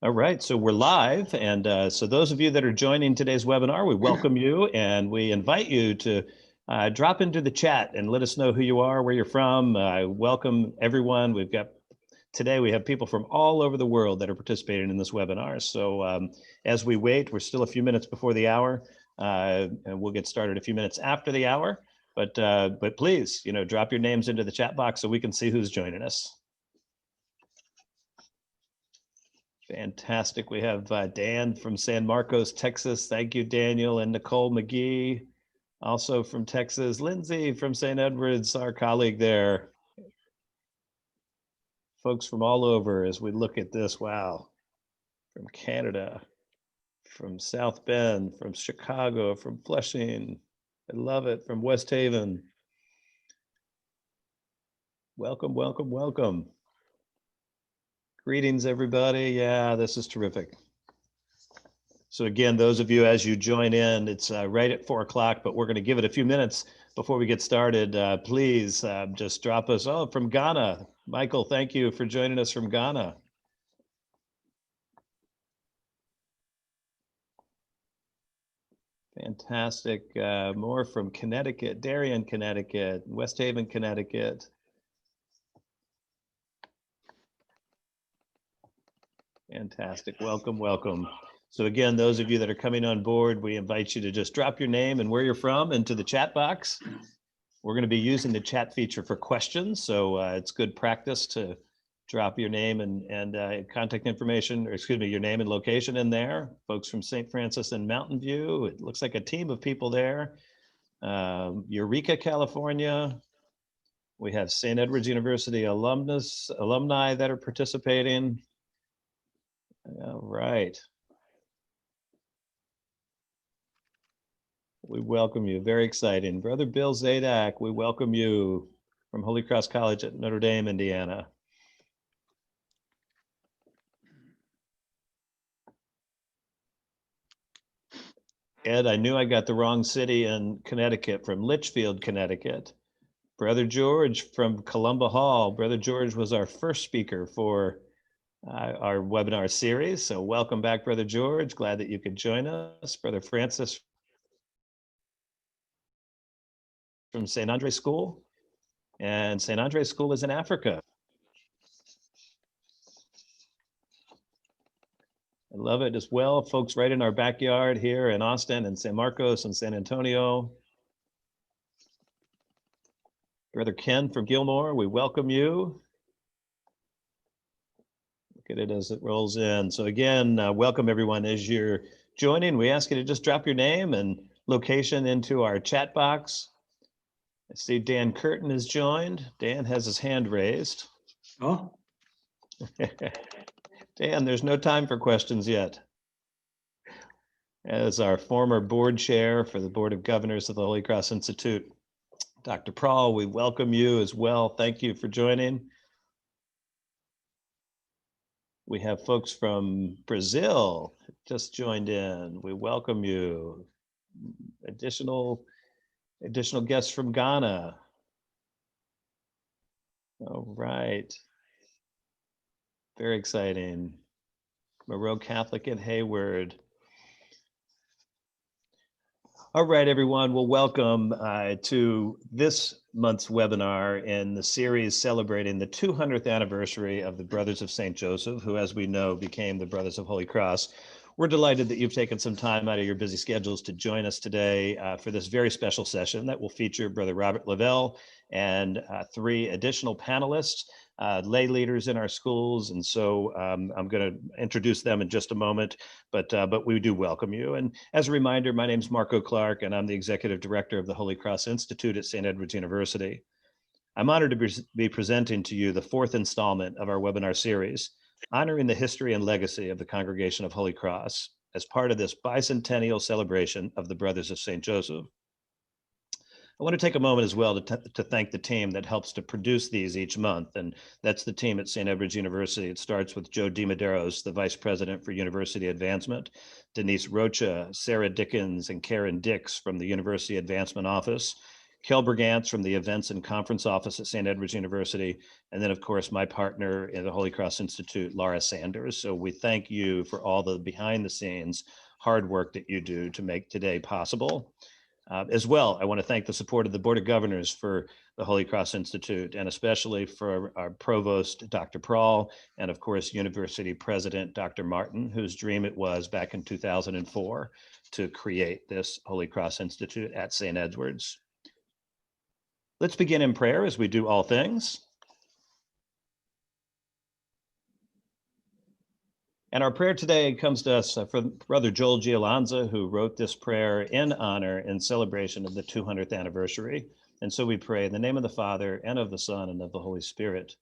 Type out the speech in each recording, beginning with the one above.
All right, so we're live. And so those of you that are joining today's webinar, we welcome you and we invite you to drop into the chat and let us know who you are, where you're from. Welcome everyone. Today we have people from all over the world that are participating in this webinar. So as we wait, we're still a few minutes before the hour, and we'll get started a few minutes after the hour. But please, drop your names into the chat box so we can see who's joining us. Fantastic. We have Dan from San Marcos, Texas. Thank you, Daniel, and Nicole McGee, also from Texas. Lindsay from St. Edwards, our colleague there. Folks from all over as we look at this. Wow. From Canada, from South Bend, from Chicago, from Flushing. I love it. From West Haven. Welcome, welcome, welcome. Greetings, everybody. Yeah, this is terrific. So again, those of you, as you join in, it's right at 4 o'clock, but we're going to give it a few minutes before we get started. Please just drop us. Oh, from Ghana. Michael, thank you for joining us from Ghana. Fantastic. More from Connecticut, Darien, Connecticut, West Haven, Connecticut. Fantastic. Welcome, welcome. So again, those of you that are coming on board, we invite you to just drop your name and where you're from into the chat box. We're going to be using the chat feature for questions. So it's good practice to drop your name and contact information, or excuse me, your name and location in there. Folks from St. Francis and Mountain View. It looks like a team of people there. Eureka, California. We have St. Edward's University alumni that are participating. All right. We welcome you. Very exciting. Brother Bill Zadak, we welcome you from Holy Cross College at Notre Dame, Indiana. Ed, I knew I got the wrong city in Connecticut, from Litchfield, Connecticut. Brother George from Columba Hall. Brother George was our first speaker for our webinar series. So welcome back, Brother George. Glad that you could join us. Brother Francis from St. Andre School. And St. Andre School is in Africa. I love it as well. Folks right in our backyard here in Austin and San Marcos and San Antonio. Brother Ken from Gilmour, we welcome you. Look at it as it rolls in. So again, welcome everyone. As you're joining, we ask you to just drop your name and location into our chat box. I see Dan Curtin has joined. Dan has his hand raised. Oh. Dan, there's no time for questions yet. As our former board chair for the Board of Governors of the Holy Cross Institute, Dr. Prahl, we welcome you as well. Thank you for joining. We have folks from Brazil just joined in. We welcome you. Additional guests from Ghana. All right. Very exciting. Moreau Catholic in Hayward. All right, everyone. Well, welcome to this month's webinar in the series celebrating the 200th anniversary of the Brothers of St. Joseph, who, as we know, became the Brothers of Holy Cross. We're delighted that you've taken some time out of your busy schedules to join us today for this very special session that will feature Brother Robert Lavelle and 3 additional panelists, lay leaders in our schools. And so I'm going to introduce them in just a moment, but we do welcome you. And as a reminder, my name is Marco Clark, and I'm the Executive Director of the Holy Cross Institute at St. Edward's University. I'm honored to be presenting to you the 4th installment of our webinar series, honoring the history and legacy of the Congregation of Holy Cross as part of this bicentennial celebration of the Brothers of St. Joseph. I want to take a moment as well to thank the team that helps to produce these each month, and that's the team at St. Edward's University. It starts with Joe DiMaderos, the Vice President for University Advancement, Denise Rocha, Sarah Dickens, and Karen Dix from the University Advancement Office, Kel Brigantz from the Events and Conference Office at St. Edward's University, and then, of course, my partner in the Holy Cross Institute, Laura Sanders. So we thank you for all the behind-the-scenes hard work that you do to make today possible. As well, I want to thank the support of the Board of Governors for the Holy Cross Institute, and especially for our provost, Dr. Prawl, and of course, University President, Dr. Martin, whose dream it was back in 2004 to create this Holy Cross Institute at St. Edward's. Let's begin in prayer as we do all things. And our prayer today comes to us from Brother Joel Gialanza, who wrote this prayer in honor and celebration of the 200th anniversary. And so we pray in the name of the Father, and of the Son, and of the Holy Spirit.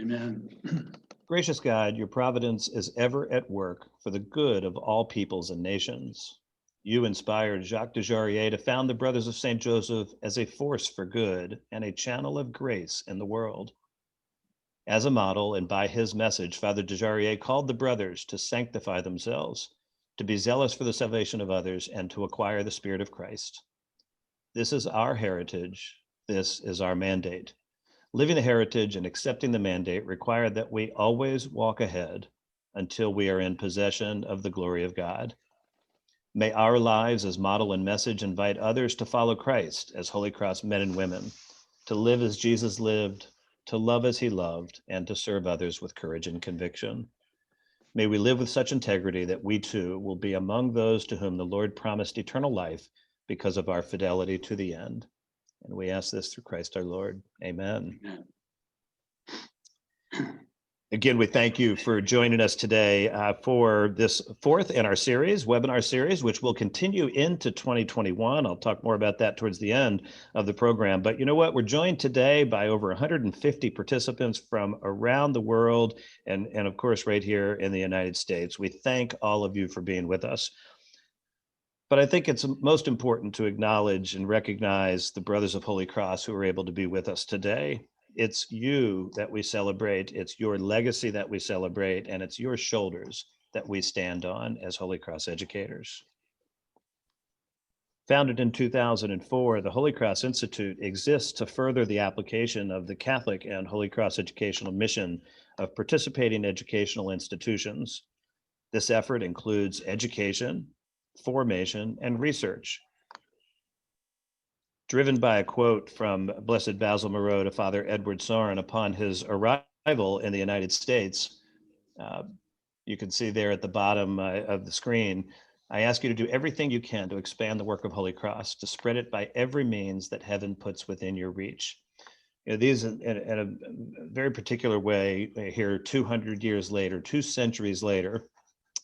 Amen. Gracious God, your providence is ever at work for the good of all peoples and nations. You inspired Jacques de Jarier to found the Brothers of St. Joseph as a force for good and a channel of grace in the world. As a model, and by his message, Father de Jarier called the brothers to sanctify themselves, to be zealous for the salvation of others, and to acquire the Spirit of Christ. This is our heritage. This is our mandate. Living the heritage and accepting the mandate require that we always walk ahead until we are in possession of the glory of God. May our lives as model and message invite others to follow Christ as Holy Cross men and women, to live as Jesus lived, to love as he loved, and to serve others with courage and conviction. May we live with such integrity that we too will be among those to whom the Lord promised eternal life because of our fidelity to the end. And we ask this through Christ our Lord. Amen. Again, we thank you for joining us today for this fourth in our series, webinar series, which will continue into 2021. I'll talk more about that towards the end of the program. But you know what? We're joined today by over 150 participants from around the world and of course, right here in the United States. We thank all of you for being with us. But I think it's most important to acknowledge and recognize the Brothers of Holy Cross who are able to be with us today. It's you that we celebrate, it's your legacy that we celebrate, and it's your shoulders that we stand on as Holy Cross educators. Founded in 2004, the Holy Cross Institute exists to further the application of the Catholic and Holy Cross educational mission of participating educational institutions. This effort includes education, formation, and research. Driven by a quote from Blessed Basil Moreau to Father Edward Sorin upon his arrival in the United States, you can see there at the bottom of the screen, I ask you to do everything you can to expand the work of Holy Cross, to spread it by every means that heaven puts within your reach. You know, these in a very particular way here 200 years later, 2 centuries later,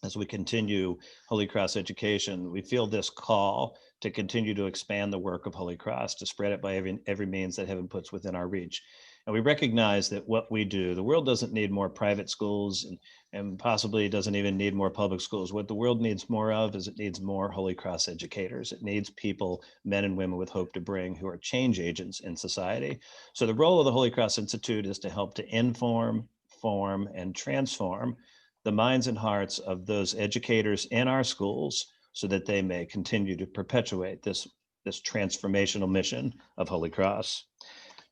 as we continue Holy Cross education, we feel this call to continue to expand the work of Holy Cross, to spread it by every means that heaven puts within our reach. And we recognize that what we do, the world doesn't need more private schools and possibly doesn't even need more public schools. What the world needs more of is it needs more Holy Cross educators. It needs people, men and women with hope to bring, who are change agents in society. So the role of the Holy Cross Institute is to help to inform, form, and transform the minds and hearts of those educators in our schools so that they may continue to perpetuate this transformational mission of Holy Cross.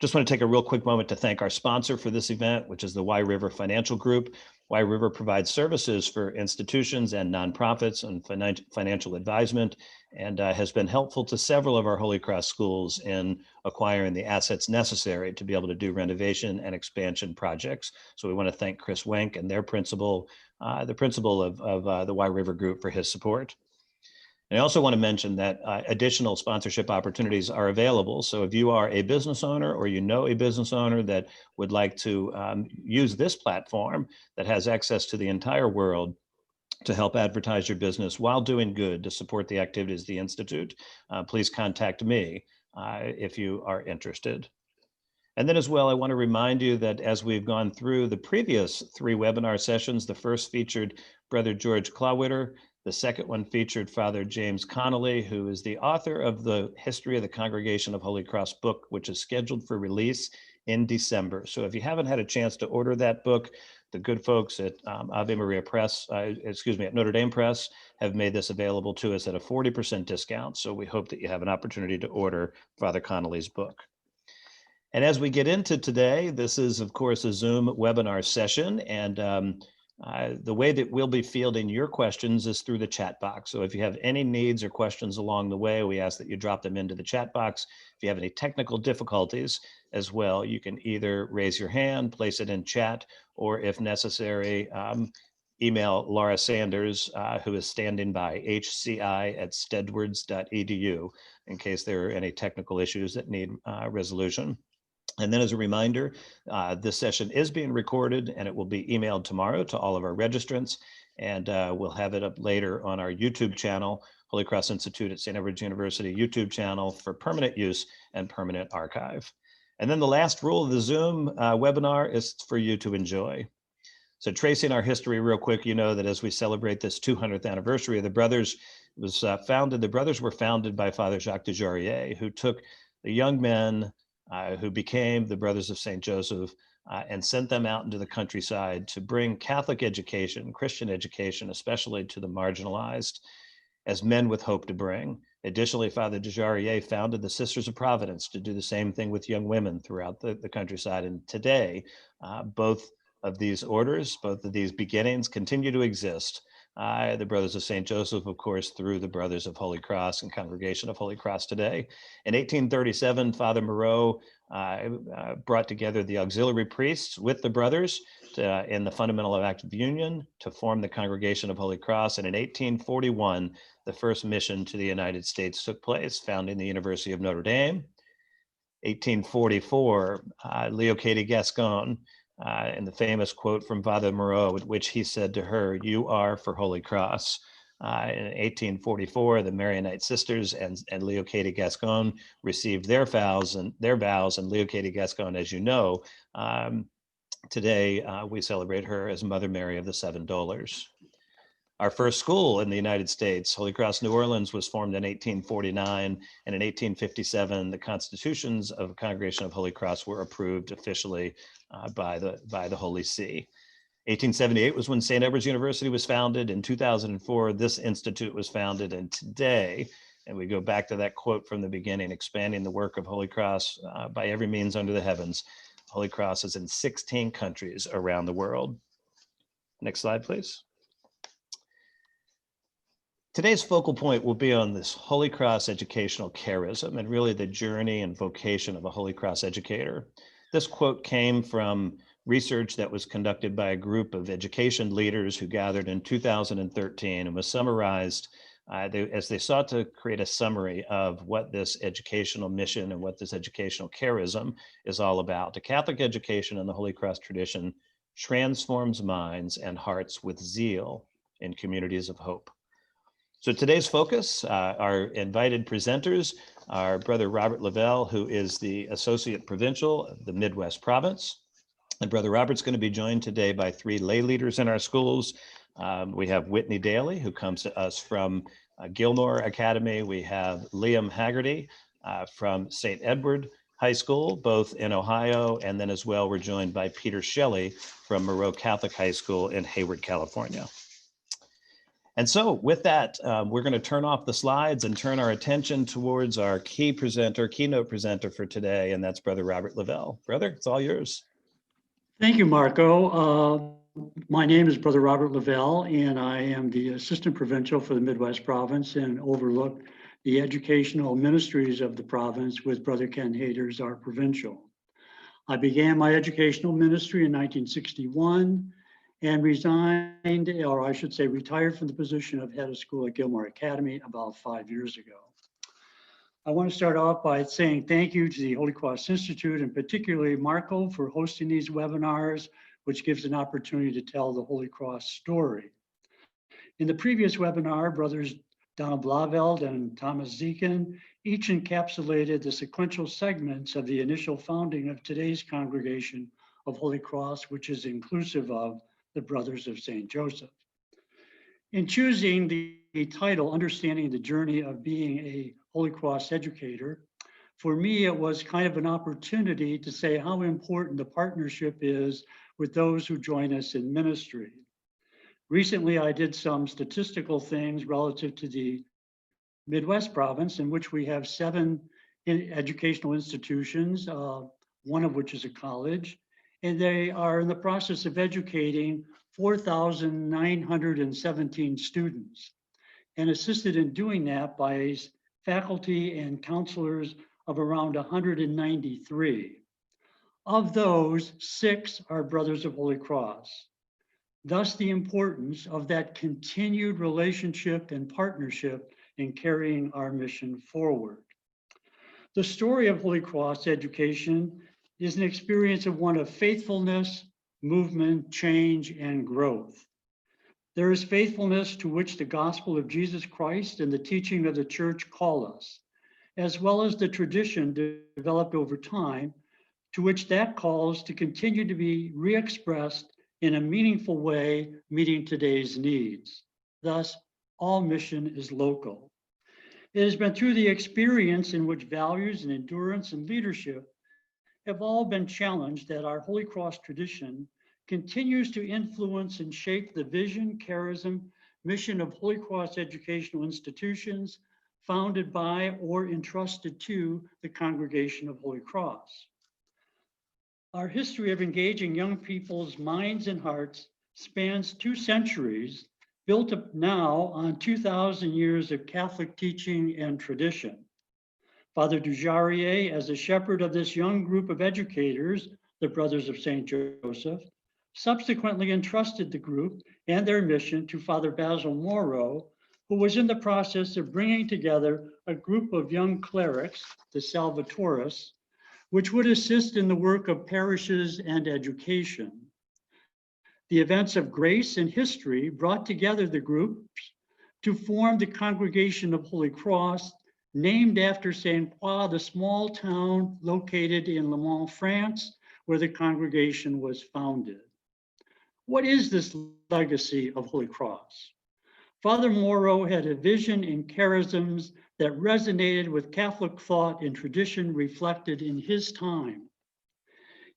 Just want to take a real quick moment to thank our sponsor for this event, which is the Y River Financial Group. Y River provides services for institutions and nonprofits and financial advisement, and has been helpful to several of our Holy Cross schools in acquiring the assets necessary to be able to do renovation and expansion projects. So we want to thank Chris Wenk and their principal, the principal of the Y River Group, for his support. And I also want to mention that additional sponsorship opportunities are available. So if you are a business owner or you know a business owner that would like to use this platform that has access to the entire world to help advertise your business while doing good to support the activities of the Institute, please contact me if you are interested. And then as well, I want to remind you that as we've gone through the previous 3 webinar sessions, the first featured Brother George Clawitter. The second one featured Father James Connolly, who is the author of the History of the Congregation of Holy Cross book, which is scheduled for release in December. So if you haven't had a chance to order that book, the good folks at Ave Maria Press, at Notre Dame Press, have made this available to us at a 40% discount. So we hope that you have an opportunity to order Father Connolly's book. And as we get into today, this is, of course, a Zoom webinar session. And the way that we'll be fielding your questions is through the chat box. So if you have any needs or questions along the way, we ask that you drop them into the chat box. If you have any technical difficulties as well, you can either raise your hand, place it in chat, or if necessary, email Laura Sanders, who is standing by, hci@stedwards.edu, in case there are any technical issues that need resolution. And then as a reminder, this session is being recorded and it will be emailed tomorrow to all of our registrants. And we'll have it up later on our YouTube channel, Holy Cross Institute at St. Edward's University YouTube channel, for permanent use and permanent archive. And then the last rule of the Zoom webinar is for you to enjoy. So tracing our history real quick, you know that as we celebrate this 200th anniversary of the Brothers, the Brothers were founded by Father Jacques de Jarier, who took the young men who became the Brothers of St. Joseph and sent them out into the countryside to bring Catholic education, Christian education, especially to the marginalized, as men with hope to bring. Additionally, Father de Jarier founded the Sisters of Providence to do the same thing with young women throughout the countryside. And today, both of these orders, both of these beginnings continue to exist. The Brothers of St. Joseph, of course, through the Brothers of Holy Cross and Congregation of Holy Cross today. In 1837, Father Moreau brought together the auxiliary priests with the Brothers in the Fundamental Act of Union to form the Congregation of Holy Cross. And in 1841, the first mission to the United States took place, founding the University of Notre Dame. 1844, Leo Katie Gascon, and the famous quote from Father Moreau, which he said to her, "You are for Holy Cross." In 1844, the Maronite sisters and Leo Katie Gascon received their vows, and Leo Katie Gascon, as you know, today we celebrate her as Mother Mary of the Seven Dolours. Our first school in the United States, Holy Cross New Orleans, was formed in 1849, and in 1857, the constitutions of the Congregation of Holy Cross were approved officially by the Holy See. 1878 was when St. Edward's University was founded. In 2004, this institute was founded, and today, and we go back to that quote from the beginning, expanding the work of Holy Cross by every means under the heavens. Holy Cross is in 16 countries around the world. Next slide, please. Today's focal point will be on this Holy Cross educational charism and really the journey and vocation of a Holy Cross educator. This quote came from research that was conducted by a group of education leaders who gathered in 2013 and was summarized as they sought to create a summary of what this educational mission and what this educational charism is all about. The Catholic education and the Holy Cross tradition transforms minds and hearts with zeal in communities of hope. So today's focus, our invited presenters, are Brother Robert Lavelle, who is the Associate Provincial of the Midwest Province. And Brother Robert's going to be joined today by three lay leaders in our schools. We have Whitney Daly, who comes to us from Gilmour Academy. We have Liam Haggerty from St. Edward High School, both in Ohio. And then as well, we're joined by Peter Shelley from Moreau Catholic High School in Hayward, California. And so with that, we're going to turn off the slides and turn our attention towards our keynote presenter for today, and that's Brother Robert Lavelle. Brother, it's all yours. Thank you, Marco. My name is Brother Robert Lavelle, and I am the Assistant Provincial for the Midwest Province and overlook the educational ministries of the province with Brother Ken Haders, our Provincial. I began my educational ministry in 1961 and resigned, or I should say retired from the position of head of school at Gilmour Academy about 5 years ago. I want to start off by saying thank you to the Holy Cross Institute and particularly Marco for hosting these webinars, which gives an opportunity to tell the Holy Cross story. In the previous webinar, Brothers Donald Lavelle and Thomas Zekin each encapsulated the sequential segments of the initial founding of today's Congregation of Holy Cross, which is inclusive of the Brothers of St. Joseph. In choosing the title, Understanding the Journey of Being a Holy Cross Educator, for me, it was kind of an opportunity to say how important the partnership is with those who join us in ministry. Recently, I did some statistical things relative to the Midwest province, in which we have 7 educational institutions, one of which is a college, and they are in the process of educating 4,917 students, and assisted in doing that by faculty and counselors of around 193. Of those, 6 are Brothers of Holy Cross. Thus, the importance of that continued relationship and partnership in carrying our mission forward. The story of Holy Cross education is an experience of one of faithfulness, movement, change, and growth. There is faithfulness to which the gospel of Jesus Christ and the teaching of the church call us, as well as the tradition developed over time to which that calls to continue to be re-expressed in a meaningful way, meeting today's needs. Thus, all mission is local. It has been through the experience in which values and endurance and leadership have all been challenged that our Holy Cross tradition continues to influence and shape the vision, charism, mission of Holy Cross educational institutions founded by or entrusted to the Congregation of Holy Cross. Our history of engaging young people's minds and hearts spans 2 centuries, built up now on 2,000 years of Catholic teaching and tradition. Father Dujarrier, as a shepherd of this young group of educators, the Brothers of St. Joseph, subsequently entrusted the group and their mission to Father Basil Moreau, who was in the process of bringing together a group of young clerics, the Salvatorists, which would assist in the work of parishes and education. The events of grace and history brought together the groups to form the Congregation of Holy Cross, named after Saint Croix, the small town located in Le Mans, France, where the congregation was founded. What is this legacy of Holy Cross? Father Moreau had a vision and charisms that resonated with Catholic thought and tradition reflected in his time.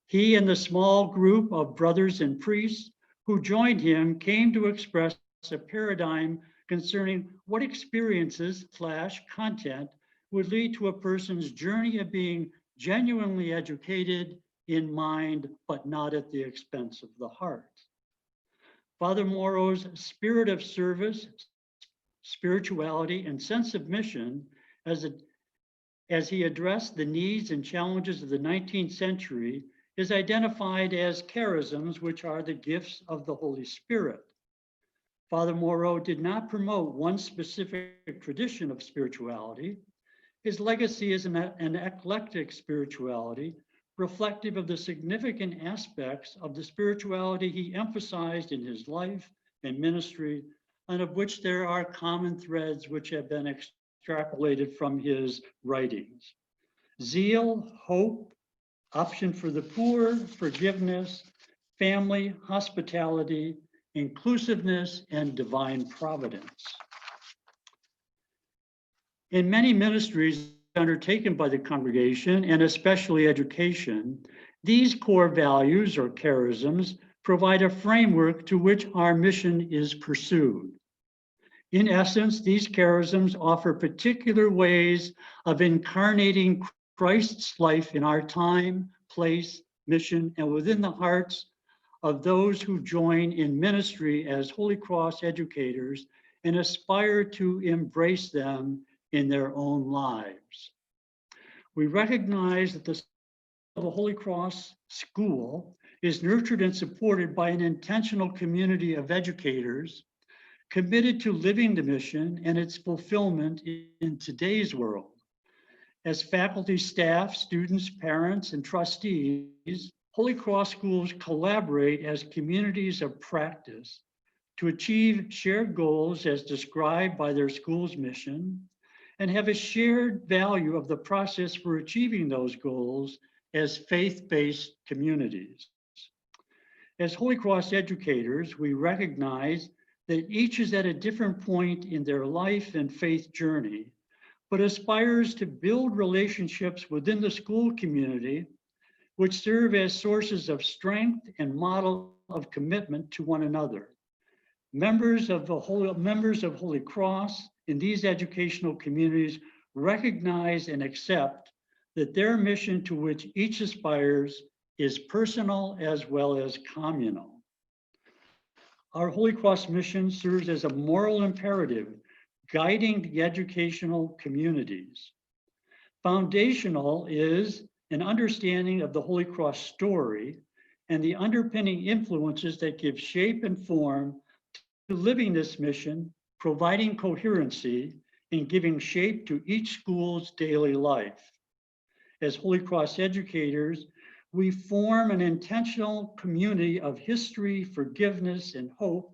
He and the small group of brothers and priests who joined him came to express a paradigm concerning what experiences/content would lead to a person's journey of being genuinely educated in mind, but not at the expense of the heart. Father Moreau's spirit of service, spirituality, and sense of mission as he addressed the needs and challenges of the 19th century is identified as charisms, which are the gifts of the Holy Spirit. Father Moreau did not promote one specific tradition of spirituality. His legacy is an eclectic spirituality, reflective of the significant aspects of the spirituality he emphasized in his life and ministry, and of which there are common threads which have been extrapolated from his writings. Zeal, hope, option for the poor, forgiveness, family, hospitality, inclusiveness, and divine providence. In many ministries undertaken by the congregation, and especially education, these core values or charisms provide a framework to which our mission is pursued. In essence, these charisms offer particular ways of incarnating Christ's life in our time, place, mission, and within the hearts of those who join in ministry as Holy Cross educators and aspire to embrace them in their own lives. We recognize that the Holy Cross School is nurtured and supported by an intentional community of educators committed to living the mission and its fulfillment in today's world. As faculty, staff, students, parents, and trustees, Holy Cross schools collaborate as communities of practice to achieve shared goals as described by their school's mission, and have a shared value of the process for achieving those goals as faith-based communities. As Holy Cross educators, we recognize that each is at a different point in their life and faith journey, but aspires to build relationships within the school community which serve as sources of strength and model of commitment to one another. Members of Holy Cross in these educational communities recognize and accept that their mission, to which each aspires, is personal as well as communal. Our Holy Cross mission serves as a moral imperative guiding the educational communities. Foundational is an understanding of the Holy Cross story and the underpinning influences that give shape and form to living this mission, providing coherency, and giving shape to each school's daily life. As Holy Cross educators, we form an intentional community of history, forgiveness, and hope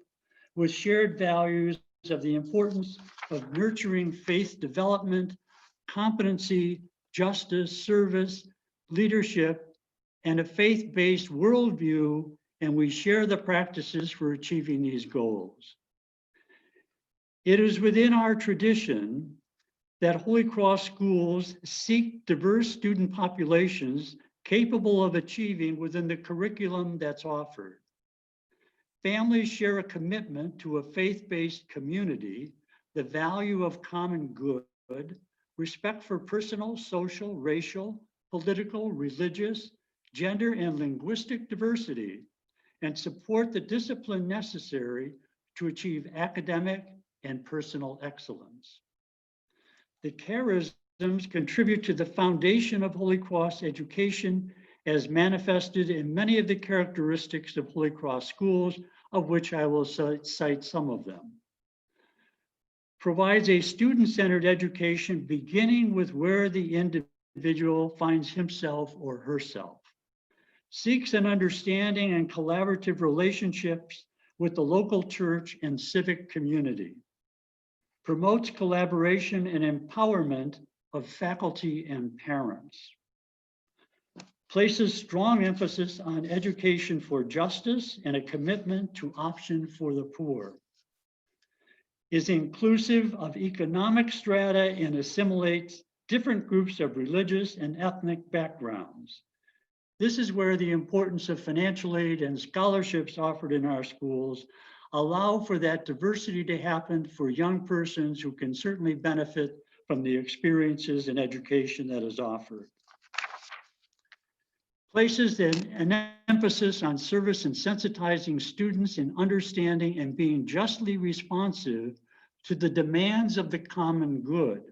with shared values of the importance of nurturing faith development, competency, justice, service, leadership, and a faith-based worldview, and we share the practices for achieving these goals. It is within our tradition that Holy Cross schools seek diverse student populations capable of achieving within the curriculum that's offered. Families share a commitment to a faith-based community, the value of common good, respect for personal, social, racial, political, religious, gender, and linguistic diversity, and support the discipline necessary to achieve academic and personal excellence. The charisms contribute to the foundation of Holy Cross education as manifested in many of the characteristics of Holy Cross schools, of which I will cite some of them. Provides a student-centered education beginning with where the individual finds himself or herself. Seeks an understanding and collaborative relationships with the local church and civic community. Promotes collaboration and empowerment of faculty and parents. Places strong emphasis on education for justice and a commitment to option for the poor. Is inclusive of economic strata and assimilates different groups of religious and ethnic backgrounds. This is where the importance of financial aid and scholarships offered in our schools allow for that diversity to happen for young persons who can certainly benefit from the experiences and education that is offered. Places an emphasis on service and sensitizing students in understanding and being justly responsive to the demands of the common good.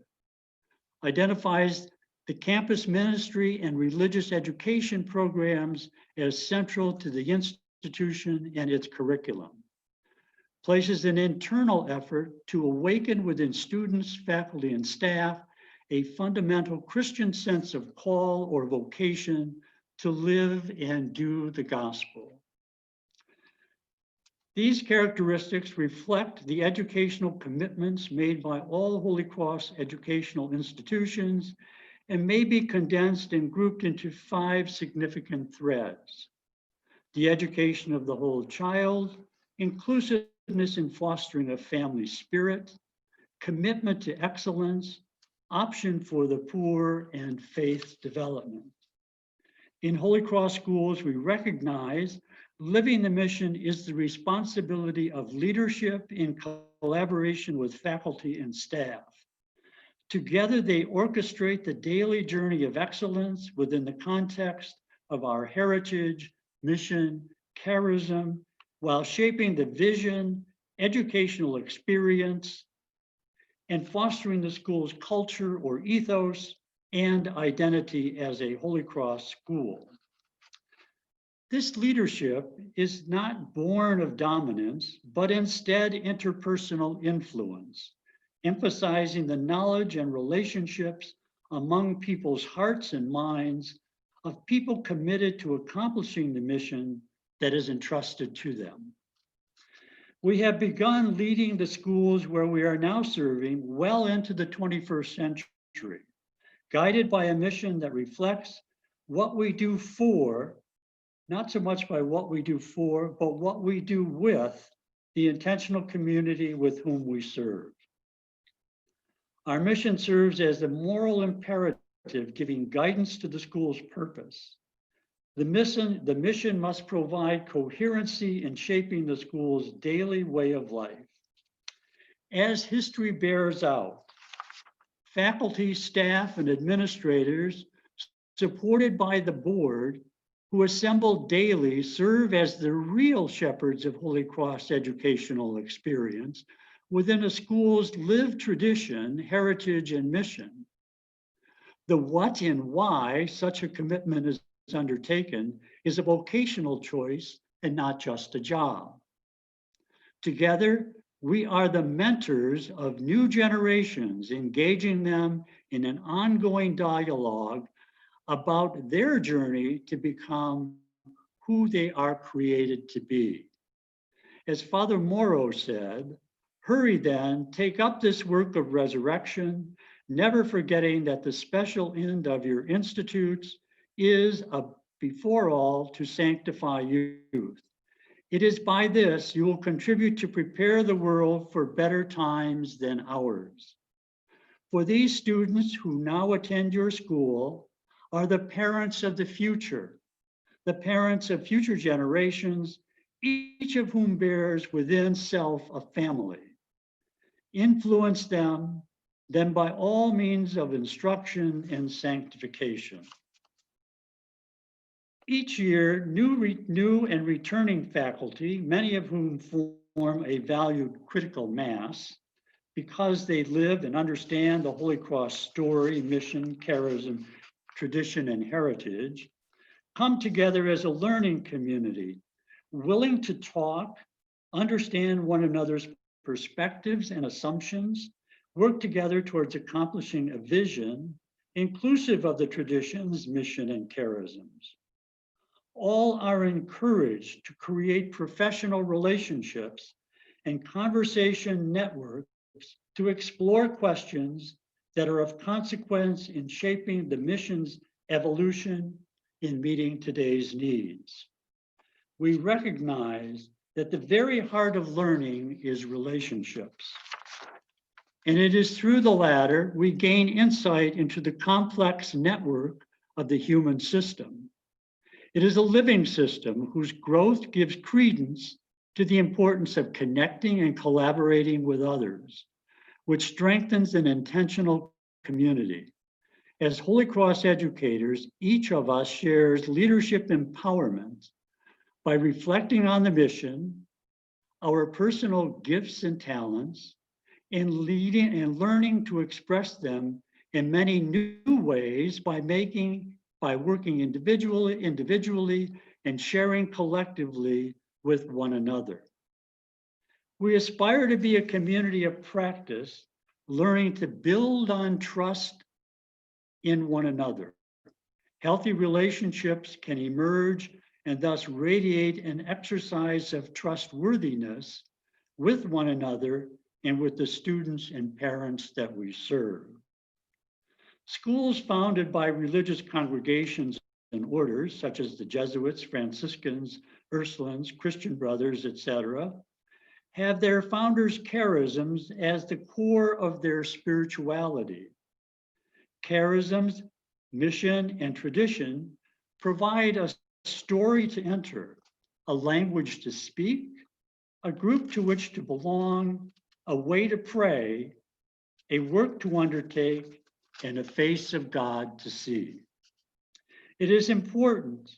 Identifies the campus ministry and religious education programs as central to the institution and its curriculum. Places an internal effort to awaken within students, faculty, and staff a fundamental Christian sense of call or vocation to live and do the gospel. These characteristics reflect the educational commitments made by all Holy Cross educational institutions and may be condensed and grouped into 5 significant threads. The education of the whole child, inclusiveness in fostering a family spirit, commitment to excellence, option for the poor, and faith development. In Holy Cross schools, we recognize living the mission is the responsibility of leadership in collaboration with faculty and staff. Together, they orchestrate the daily journey of excellence within the context of our heritage, mission, charism, while shaping the vision, educational experience, and fostering the school's culture or ethos and identity as a Holy Cross school. This leadership is not born of dominance, but instead interpersonal influence, emphasizing the knowledge and relationships among people's hearts and minds of people committed to accomplishing the mission that is entrusted to them. We have begun leading the schools where we are now serving well into the 21st century, guided by a mission that reflects what we do for, not so much by what we do for, but what we do with the intentional community with whom we serve. Our mission serves as a moral imperative, giving guidance to the school's purpose. The mission must provide coherency in shaping the school's daily way of life. As history bears out, faculty, staff, and administrators, supported by the board, who assemble daily, serve as the real shepherds of Holy Cross educational experience within a school's lived tradition, heritage, and mission. The what and why such a commitment is undertaken is a vocational choice and not just a job. Together, we are the mentors of new generations, engaging them in an ongoing dialogue about their journey to become who they are created to be. As Father Moreau said, hurry then, take up this work of resurrection, never forgetting that the special end of your institutes is, before all, to sanctify youth. It is by this you will contribute to prepare the world for better times than ours. For these students who now attend your school are the parents of the future, the parents of future generations, each of whom bears within self a family. Influence them, then by all means of instruction and sanctification. Each year, new and returning faculty, many of whom form a valued critical mass, because they live and understand the Holy Cross story, mission, charism, tradition, and heritage, come together as a learning community, willing to talk, understand one another's perspectives and assumptions, work together towards accomplishing a vision inclusive of the traditions, mission, and charisms. All are encouraged to create professional relationships and conversation networks to explore questions that are of consequence in shaping the mission's evolution in meeting today's needs. We recognize that the very heart of learning is relationships. And it is through the latter we gain insight into the complex network of the human system. It is a living system whose growth gives credence to the importance of connecting and collaborating with others, which strengthens an intentional community. As Holy Cross educators, each of us shares leadership empowerment by reflecting on the mission, our personal gifts and talents, and leading and learning to express them in many new ways by working individually and sharing collectively with one another. We aspire to be a community of practice, learning to build on trust in one another. Healthy relationships can emerge and thus radiate an exercise of trustworthiness with one another and with the students and parents that we serve. Schools founded by religious congregations and orders, such as the Jesuits, Franciscans, Ursulines, Christian Brothers, etc., have their founders' charisms as the core of their spirituality. Charisms, mission, and tradition provide a story to enter, a language to speak, a group to which to belong, a way to pray, a work to undertake, and a face of God to see. It is important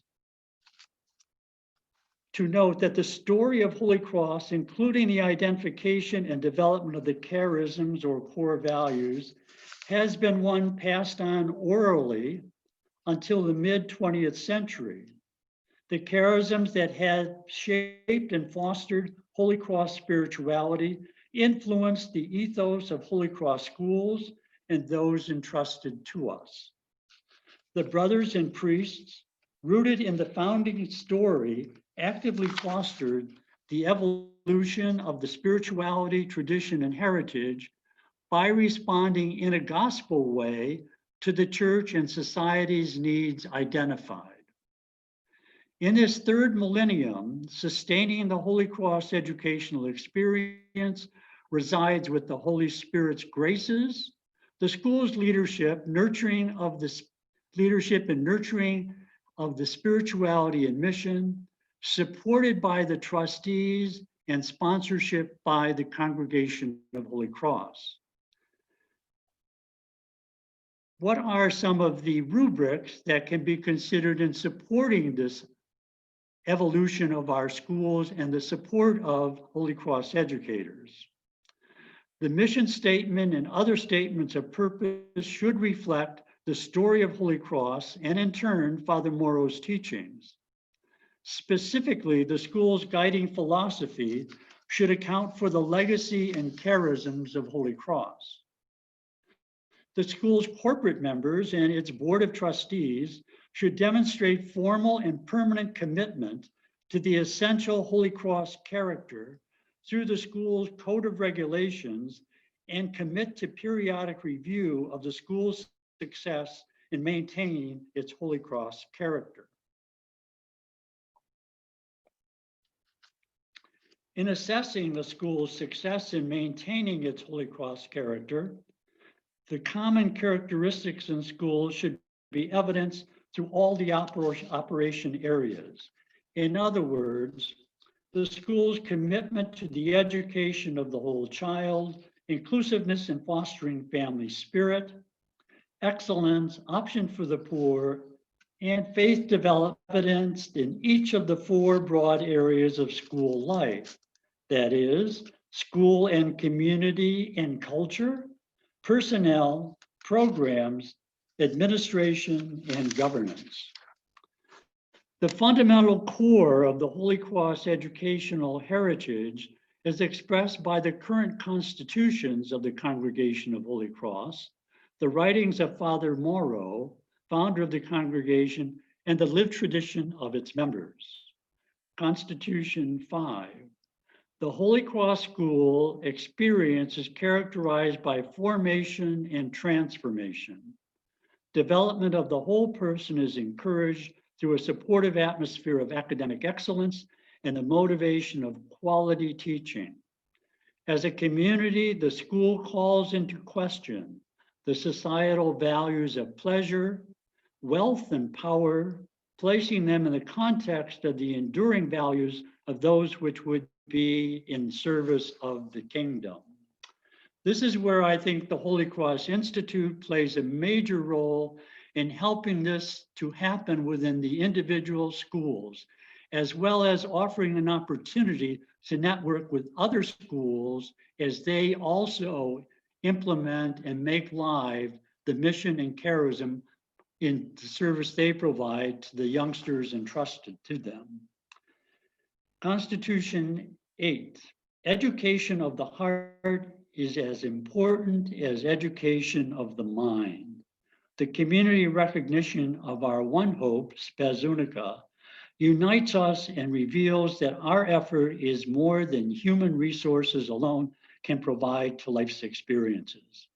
to note that the story of Holy Cross, including the identification and development of the charisms or core values, has been one passed on orally until the mid-20th century. The charisms that had shaped and fostered Holy Cross spirituality influenced the ethos of Holy Cross schools and those entrusted to us. The brothers and priests, rooted in the founding story, actively fostered the evolution of the spirituality, tradition, and heritage by responding in a gospel way to the church and society's needs identified. In this third millennium, sustaining the Holy Cross educational experience resides with the Holy Spirit's graces, the school's leadership, nurturing of the spirituality and mission, supported by the trustees and sponsorship by the Congregation of Holy Cross. What are some of the rubrics that can be considered in supporting this evolution of our schools and the support of Holy Cross educators? The mission statement and other statements of purpose should reflect the story of Holy Cross and in turn, Father Moreau's teachings. Specifically, the school's guiding philosophy should account for the legacy and charisms of Holy Cross. The school's corporate members and its board of trustees should demonstrate formal and permanent commitment to the essential Holy Cross character through the school's code of regulations and commit to periodic review of the school's success in maintaining its Holy Cross character. In assessing the school's success in maintaining its Holy Cross character, the common characteristics in schools should be evidenced through all the operation areas. In other words, the school's commitment to the education of the whole child, inclusiveness and fostering family spirit, excellence, option for the poor, and faith development evidenced in each of the four broad areas of school life. That is, school and community and culture, personnel, programs, administration, and governance. The fundamental core of the Holy Cross educational heritage is expressed by the current constitutions of the Congregation of Holy Cross, the writings of Father Moreau, founder of the congregation, and the lived tradition of its members. Constitution 5. The Holy Cross School experience is characterized by formation and transformation. Development of the whole person is encouraged through a supportive atmosphere of academic excellence and the motivation of quality teaching. As a community, the school calls into question the societal values of pleasure, wealth, and power, placing them in the context of the enduring values of those which would be in service of the kingdom. This is where I think the Holy Cross Institute plays a major role in helping this to happen within the individual schools, as well as offering an opportunity to network with other schools as they also implement and make live the mission and charism in the service they provide to the youngsters entrusted to them. Constitution 8, education of the heart is as important as education of the mind. The community recognition of our one hope, Spes Unica, unites us and reveals that our effort is more than human resources alone can provide to life's experiences.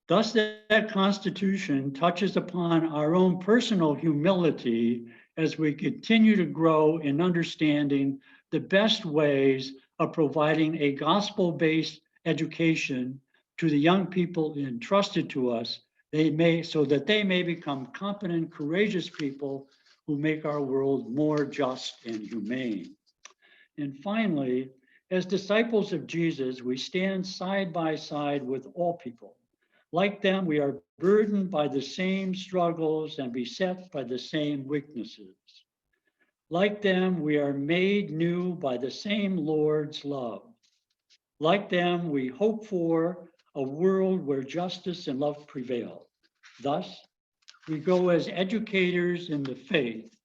Thus, that constitution touches upon our own personal humility as we continue to grow in understanding the best ways of providing a gospel-based education to the young people entrusted to us, so that they may become competent, courageous people who make our world more just and humane. And finally, as disciples of Jesus, we stand side by side with all people. Like them, we are burdened by the same struggles and beset by the same weaknesses. Like them, we are made new by the same Lord's love. Like them, we hope for a world where justice and love prevail. Thus, we go as educators in the faith,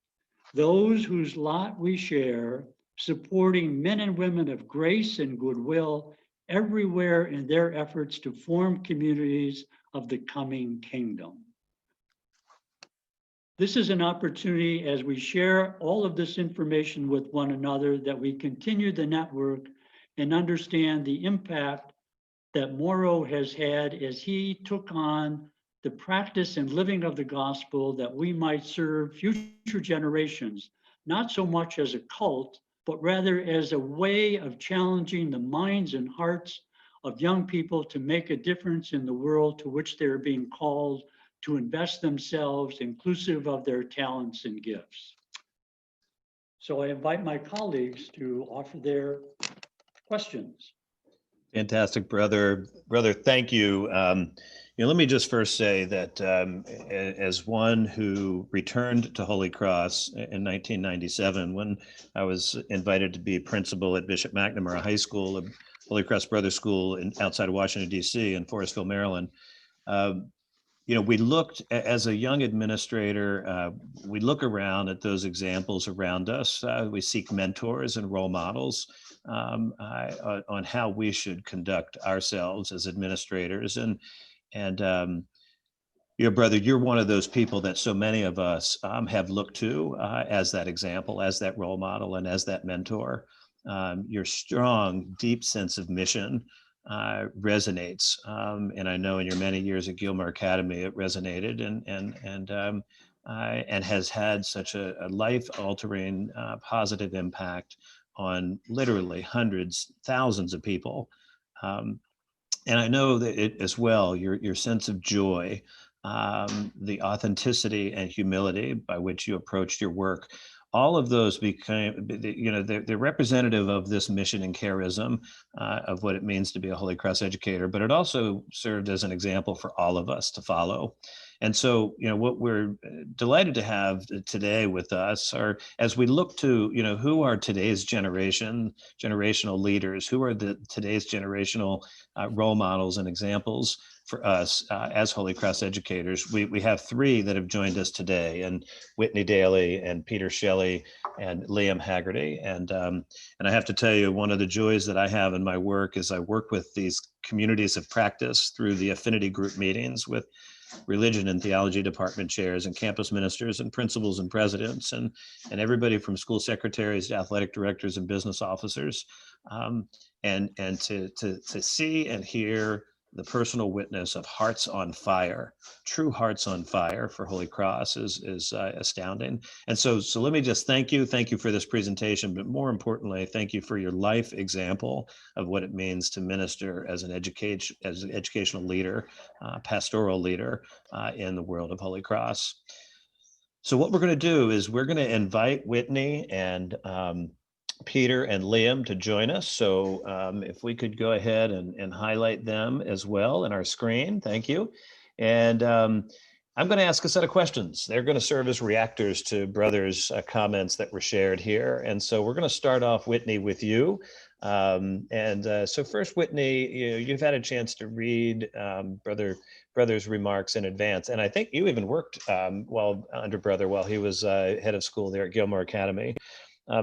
those whose lot we share, supporting men and women of grace and goodwill everywhere in their efforts to form communities of the coming kingdom. This is an opportunity as we share all of this information with one another that we continue the network and understand the impact that Moreau has had as he took on the practice and living of the gospel that we might serve future generations, not so much as a cult, but rather as a way of challenging the minds and hearts of young people to make a difference in the world to which they're being called to invest themselves inclusive of their talents and gifts. So I invite my colleagues to offer their questions. Fantastic, brother. Brother, thank you. Let me just first say that as one who returned to Holy Cross in 1997, when I was invited to be principal at Bishop McNamara High School, a Holy Cross Brother School outside of Washington, D.C. in Forestville, Maryland, we looked as a young administrator, we look around at those examples around us. We seek mentors and role models on how we should conduct ourselves as administrators. And brother, you're one of those people that so many of us have looked to as that example, as that role model, and as that mentor. Your strong, deep sense of mission resonates, and I know in your many years at Gilmour Academy it resonated, and has had such a life-altering, positive impact on literally hundreds, thousands of people. And I know that it as well. Your sense of joy, the authenticity and humility by which you approached your work. All of those became, they're representative of this mission and charism of what it means to be a Holy Cross educator, but it also served as an example for all of us to follow. And so, what we're delighted to have today with us are, as we look to, who are today's generational leaders, who are today's generational role models and examples for us as Holy Cross educators. We have three that have joined us today, and Whitney, Daly, and Peter Shelley, and Liam Haggerty. And I have to tell you, one of the joys that I have in my work is I work with these communities of practice through the affinity group meetings with religion and theology department chairs and campus ministers and principals and presidents and everybody from school secretaries to athletic directors and business officers, and to see and hear the personal witness of hearts on fire, true hearts on fire for Holy Cross is astounding. And so let me just thank you for this presentation, but more importantly, thank you for your life example of what it means to minister as an educational leader, pastoral leader in the world of Holy Cross. So what we're going to do is we're going to invite Whitney and Peter and Liam to join us. So if we could go ahead and highlight them as well in our screen, thank you. And I'm going to ask a set of questions. They're going to serve as reactors to brothers' comments that were shared here. And so we're going to start off, Whitney, with you. So first, Whitney, you've had a chance to read brother's remarks in advance. And I think you even worked under brother while he was head of school there at Gilmour Academy.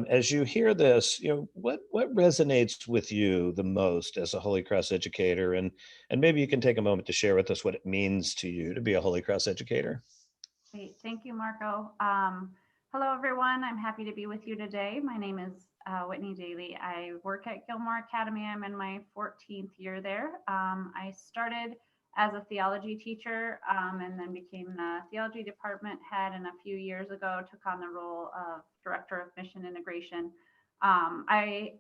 As you hear this, what resonates with you the most as a Holy Cross educator, and maybe you can take a moment to share with us what it means to you to be a Holy Cross educator. Great, thank you, Marco. Hello, everyone. I'm happy to be with you today. My name is Whitney Daly. I work at Gilmour Academy. I'm in my 14th year there. I started as a theology teacher and then became the theology department head, and a few years ago took on the role of director of mission integration. I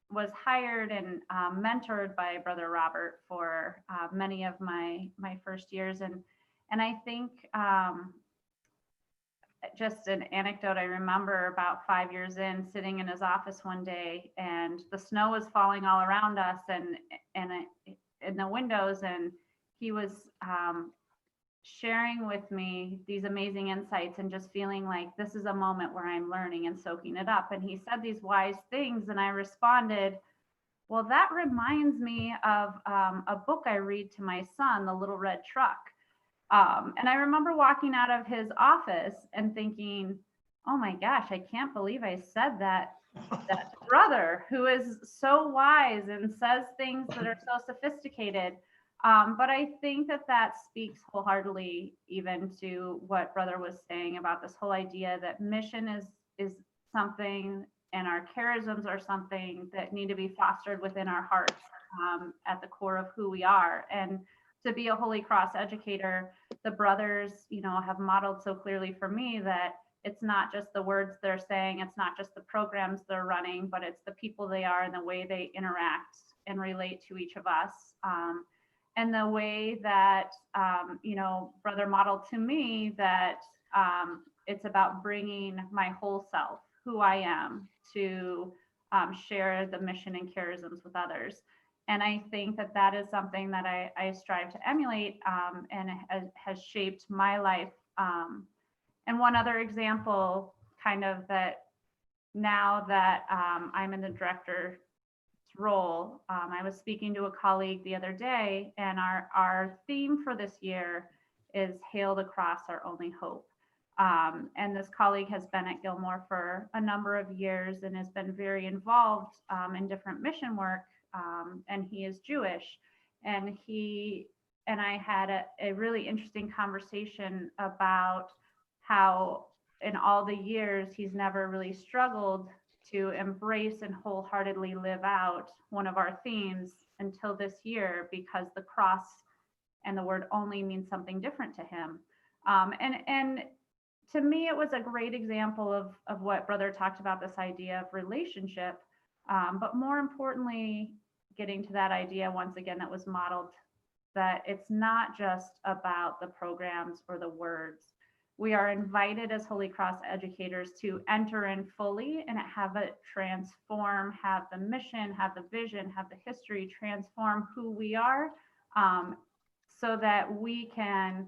was hired and mentored by Brother Robert for many of my first years, and I think just an anecdote, I remember about 5 years in, sitting in his office one day, and the snow was falling all around us and in the windows, and he was sharing with me these amazing insights and just feeling like this is a moment where I'm learning and soaking it up. And he said these wise things, and I responded, well, that reminds me of a book I read to my son, The Little Red Truck. And I remember walking out of his office and thinking, oh my gosh, I can't believe I said that brother who is so wise and says things that are so sophisticated. But I think that speaks wholeheartedly even to what brother was saying about this whole idea that mission is something, and our charisms are something that need to be fostered within our hearts at the core of who we are. And to be a Holy Cross educator, the brothers, have modeled so clearly for me that it's not just the words they're saying, it's not just the programs they're running, but it's the people they are and the way they interact and relate to each of us. and the way that, Brother modeled to me that it's about bringing my whole self, who I am, to share the mission and charisms with others. And I think that that is something that I strive to emulate, and has shaped my life. And one other example, kind of, that now that I'm in the director role, I was speaking to a colleague the other day, and our theme for this year is Hail the Cross, Our Only Hope. And this colleague has been at Gilmour for a number of years and has been very involved in different mission work, and he is Jewish. And he and I had a really interesting conversation about how in all the years he's never really struggled to embrace and wholeheartedly live out one of our themes until this year, because the cross and the word only means something different to him. And to me, it was a great example of what Brother talked about, this idea of relationship, but more importantly, getting to that idea once again that was modeled, that it's not just about the programs or the words. We are invited as Holy Cross educators to enter in fully and have it transform, have the mission, have the vision, have the history, transform who we are, so that we can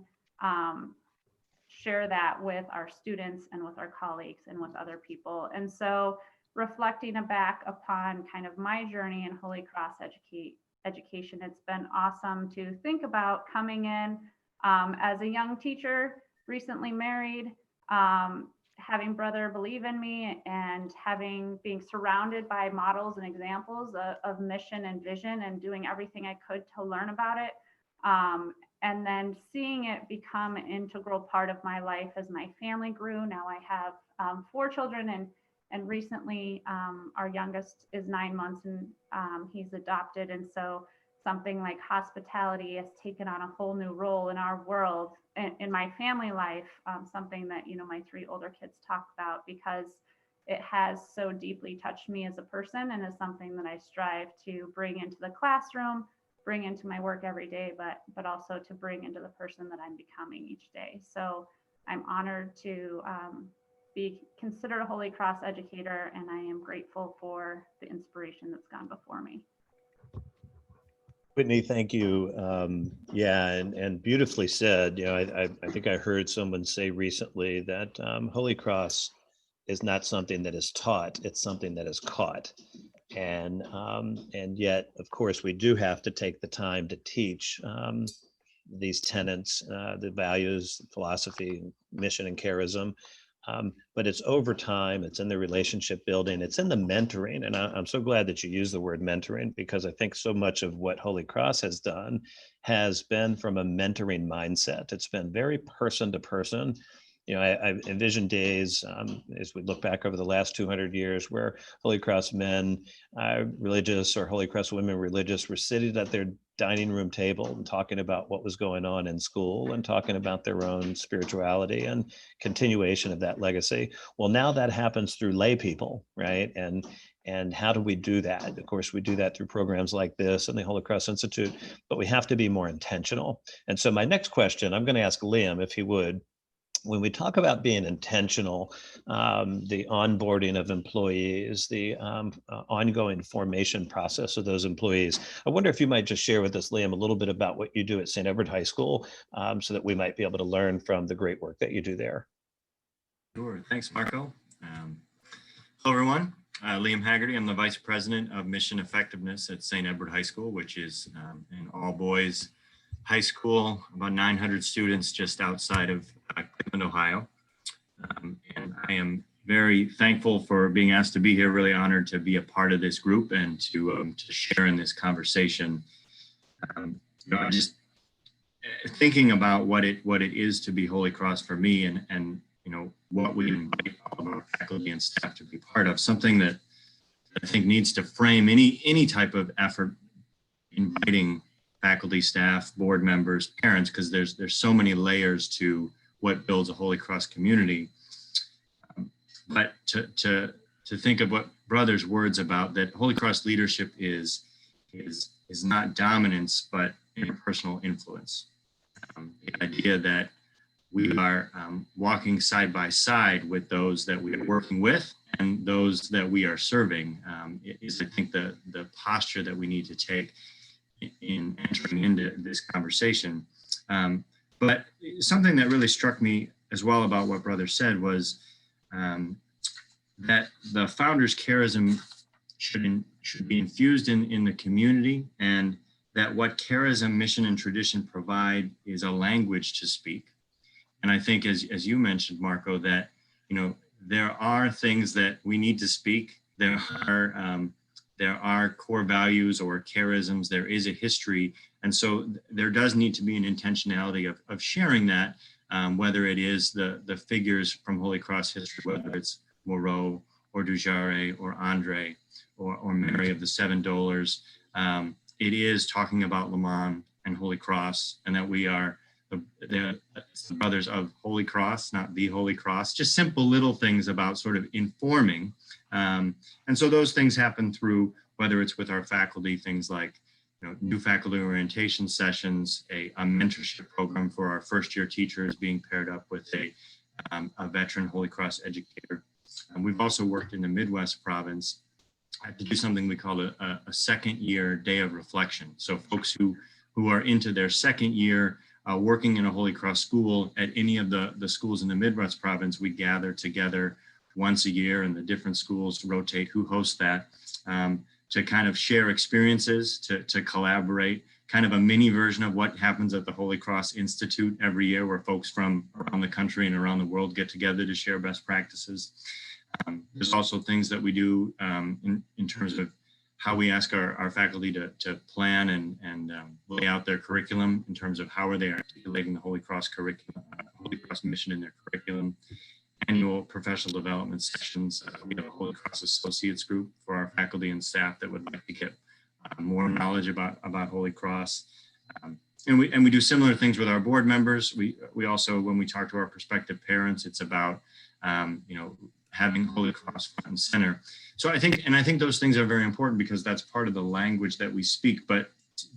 share that with our students and with our colleagues and with other people. And so reflecting back upon kind of my journey in Holy Cross education, it's been awesome to think about coming in as a young teacher, recently married, having Brother believe in me, and being surrounded by models and examples of mission and vision, and doing everything I could to learn about it. And then seeing it become an integral part of my life as my family grew. Now I have 4 children, and recently our youngest is 9 months, and he's adopted. And so something like hospitality has taken on a whole new role in our world, in my family life, something that, my 3 older kids talk about, because it has so deeply touched me as a person, and is something that I strive to bring into the classroom, bring into my work every day, but also to bring into the person that I'm becoming each day. So I'm honored to be considered a Holy Cross educator, and I am grateful for the inspiration that's gone before me. Whitney, thank you. Yeah, and beautifully said. I think I heard someone say recently that Holy Cross is not something that is taught; it's something that is caught. And yet, of course, we do have to take the time to teach these tenets, the values, philosophy, mission, and charism. But it's over time, it's in the relationship building, it's in the mentoring. And I'm so glad that you use the word mentoring, because I think so much of what Holy Cross has done has been from a mentoring mindset. It's been very person to person. I envision days as we look back over the last 200 years where Holy Cross men, religious, or Holy Cross women, religious, were sitting at their dining room table and talking about what was going on in school and talking about their own spirituality and continuation of that legacy. Well, now that happens through lay people, right? And how do we do that? Of course, we do that through programs like this and the Holy Cross Institute, but we have to be more intentional. And so my next question, I'm going to ask Liam, if he would. When we talk about being intentional, the onboarding of employees, the ongoing formation process of those employees, I wonder if you might just share with us, Liam, a little bit about what you do at St. Edward High School, so that we might be able to learn from the great work that you do there. Sure. Thanks, Marco. Hello, everyone. Liam Haggerty. I'm the Vice President of Mission Effectiveness at St. Edward High School, which is an all-boys high school, about 900 students just outside of Cleveland, Ohio. And I am very thankful for being asked to be here, really honored to be a part of this group and to share in this conversation. Just thinking about what it is to be Holy Cross for me, and what we invite all of our faculty and staff to be part of, something that I think needs to frame any type of effort inviting faculty, staff, board members, parents, because there's so many layers to what builds a Holy Cross community. But to think of what Brother's words about that Holy Cross leadership is not dominance, but interpersonal influence. The idea that we are walking side by side with those that we are working with and those that we are serving is, I think, the posture that we need to take in entering into this conversation. But something that really struck me as well about what Brother said was that the founder's charism should be infused in the community, and that what charism, mission, and tradition provide is a language to speak. And I think, as you mentioned, Marco, that there are things that we need to speak. There are core values or charisms. There is a history, and so there does need to be an intentionality of sharing that, whether it is the figures from Holy Cross history, whether it's Moreau or Dujare or Andre or Mary of the Seven Dolours. It is talking about Le Mans and Holy Cross, and that we are the brothers of Holy Cross, not the Holy Cross. Just simple little things about sort of informing. And so those things happen through, whether it's with our faculty, things like new faculty orientation sessions, a mentorship program for our first-year teachers being paired up with a veteran Holy Cross educator. We've also worked in the Midwest province to do something we call a second-year day of reflection. So folks who are into their second year working in a Holy Cross school at any of the schools in the Midwest province, we gather together once a year, and the different schools rotate who hosts that, to kind of share experiences, to collaborate, kind of a mini version of what happens at the Holy Cross Institute every year, where folks from around the country and around the world get together to share best practices. There's also things that we do in terms of how we ask our faculty to plan and lay out their curriculum in terms of how are they articulating the Holy Cross curriculum, Holy Cross mission in their curriculum. Annual professional development sessions. We have a Holy Cross Associates group for our faculty and staff that would like to get more knowledge about Holy Cross. And we do similar things with our board members. We also, when we talk to our prospective parents, it's about having Holy Cross front and center. So I think those things are very important, because that's part of the language that we speak. But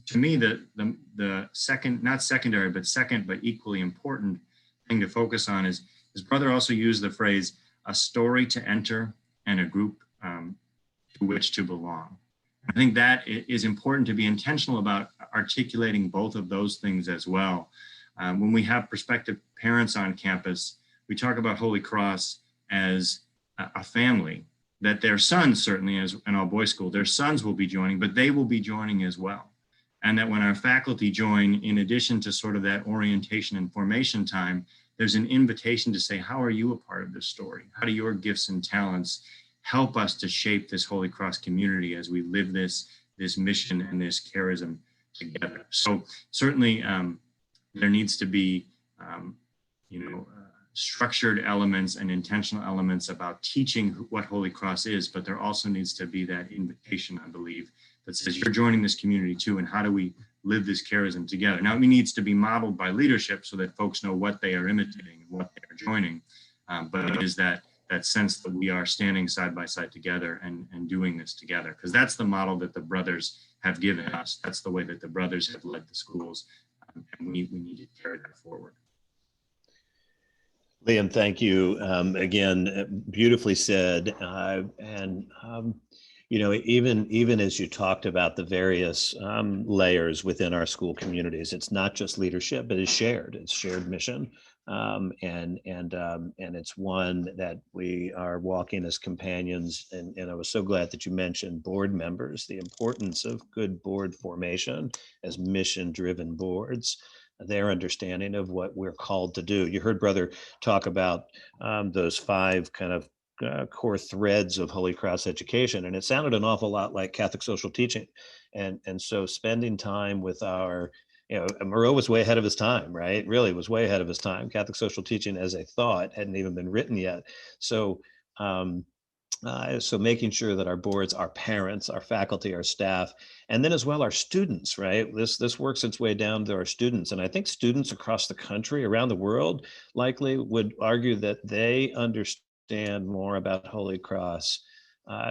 to me, the second, not secondary, but second, but equally important thing to focus on is his brother also used the phrase, a story to enter and a group to which to belong. I think that it is important to be intentional about articulating both of those things as well. When we have prospective parents on campus, we talk about Holy Cross as a family, that their sons, certainly as an all-boys school, their sons will be joining, but they will be joining as well. And that when our faculty join, in addition to sort of that orientation and formation time, there's an invitation to say, how are you a part of this story? How do your gifts and talents help us to shape this Holy Cross community as we live this mission and this charism together? So certainly there needs to be, structured elements and intentional elements about teaching what Holy Cross is, but there also needs to be that invitation, I believe, that says you're joining this community too, and how do we live this charism together? Now, it needs to be modeled by leadership so that folks know what they are imitating and what they are joining, but it is that sense that we are standing side by side together and doing this together, because that's the model that the brothers have given us. That's the way that the brothers have led the schools, and we need to carry that forward. Liam, thank you. Again, beautifully said. Even as you talked about the various layers within our school communities, it's not just leadership, but it's shared mission. And it's one that we are walking as companions. And I was so glad that you mentioned board members, the importance of good board formation as mission-driven boards, their understanding of what we're called to do. You heard Brother talk about those 5 kind of core threads of Holy Cross education, and it sounded an awful lot like Catholic social teaching. And so spending time with our, Moreau was way ahead of his time, right? Really was way ahead of his time. Catholic social teaching as a thought hadn't even been written yet. So making sure that our boards, our parents, our faculty, our staff, and then as well our students, right? This works its way down to our students. And I think students across the country, around the world, likely would argue that they understand more about Holy Cross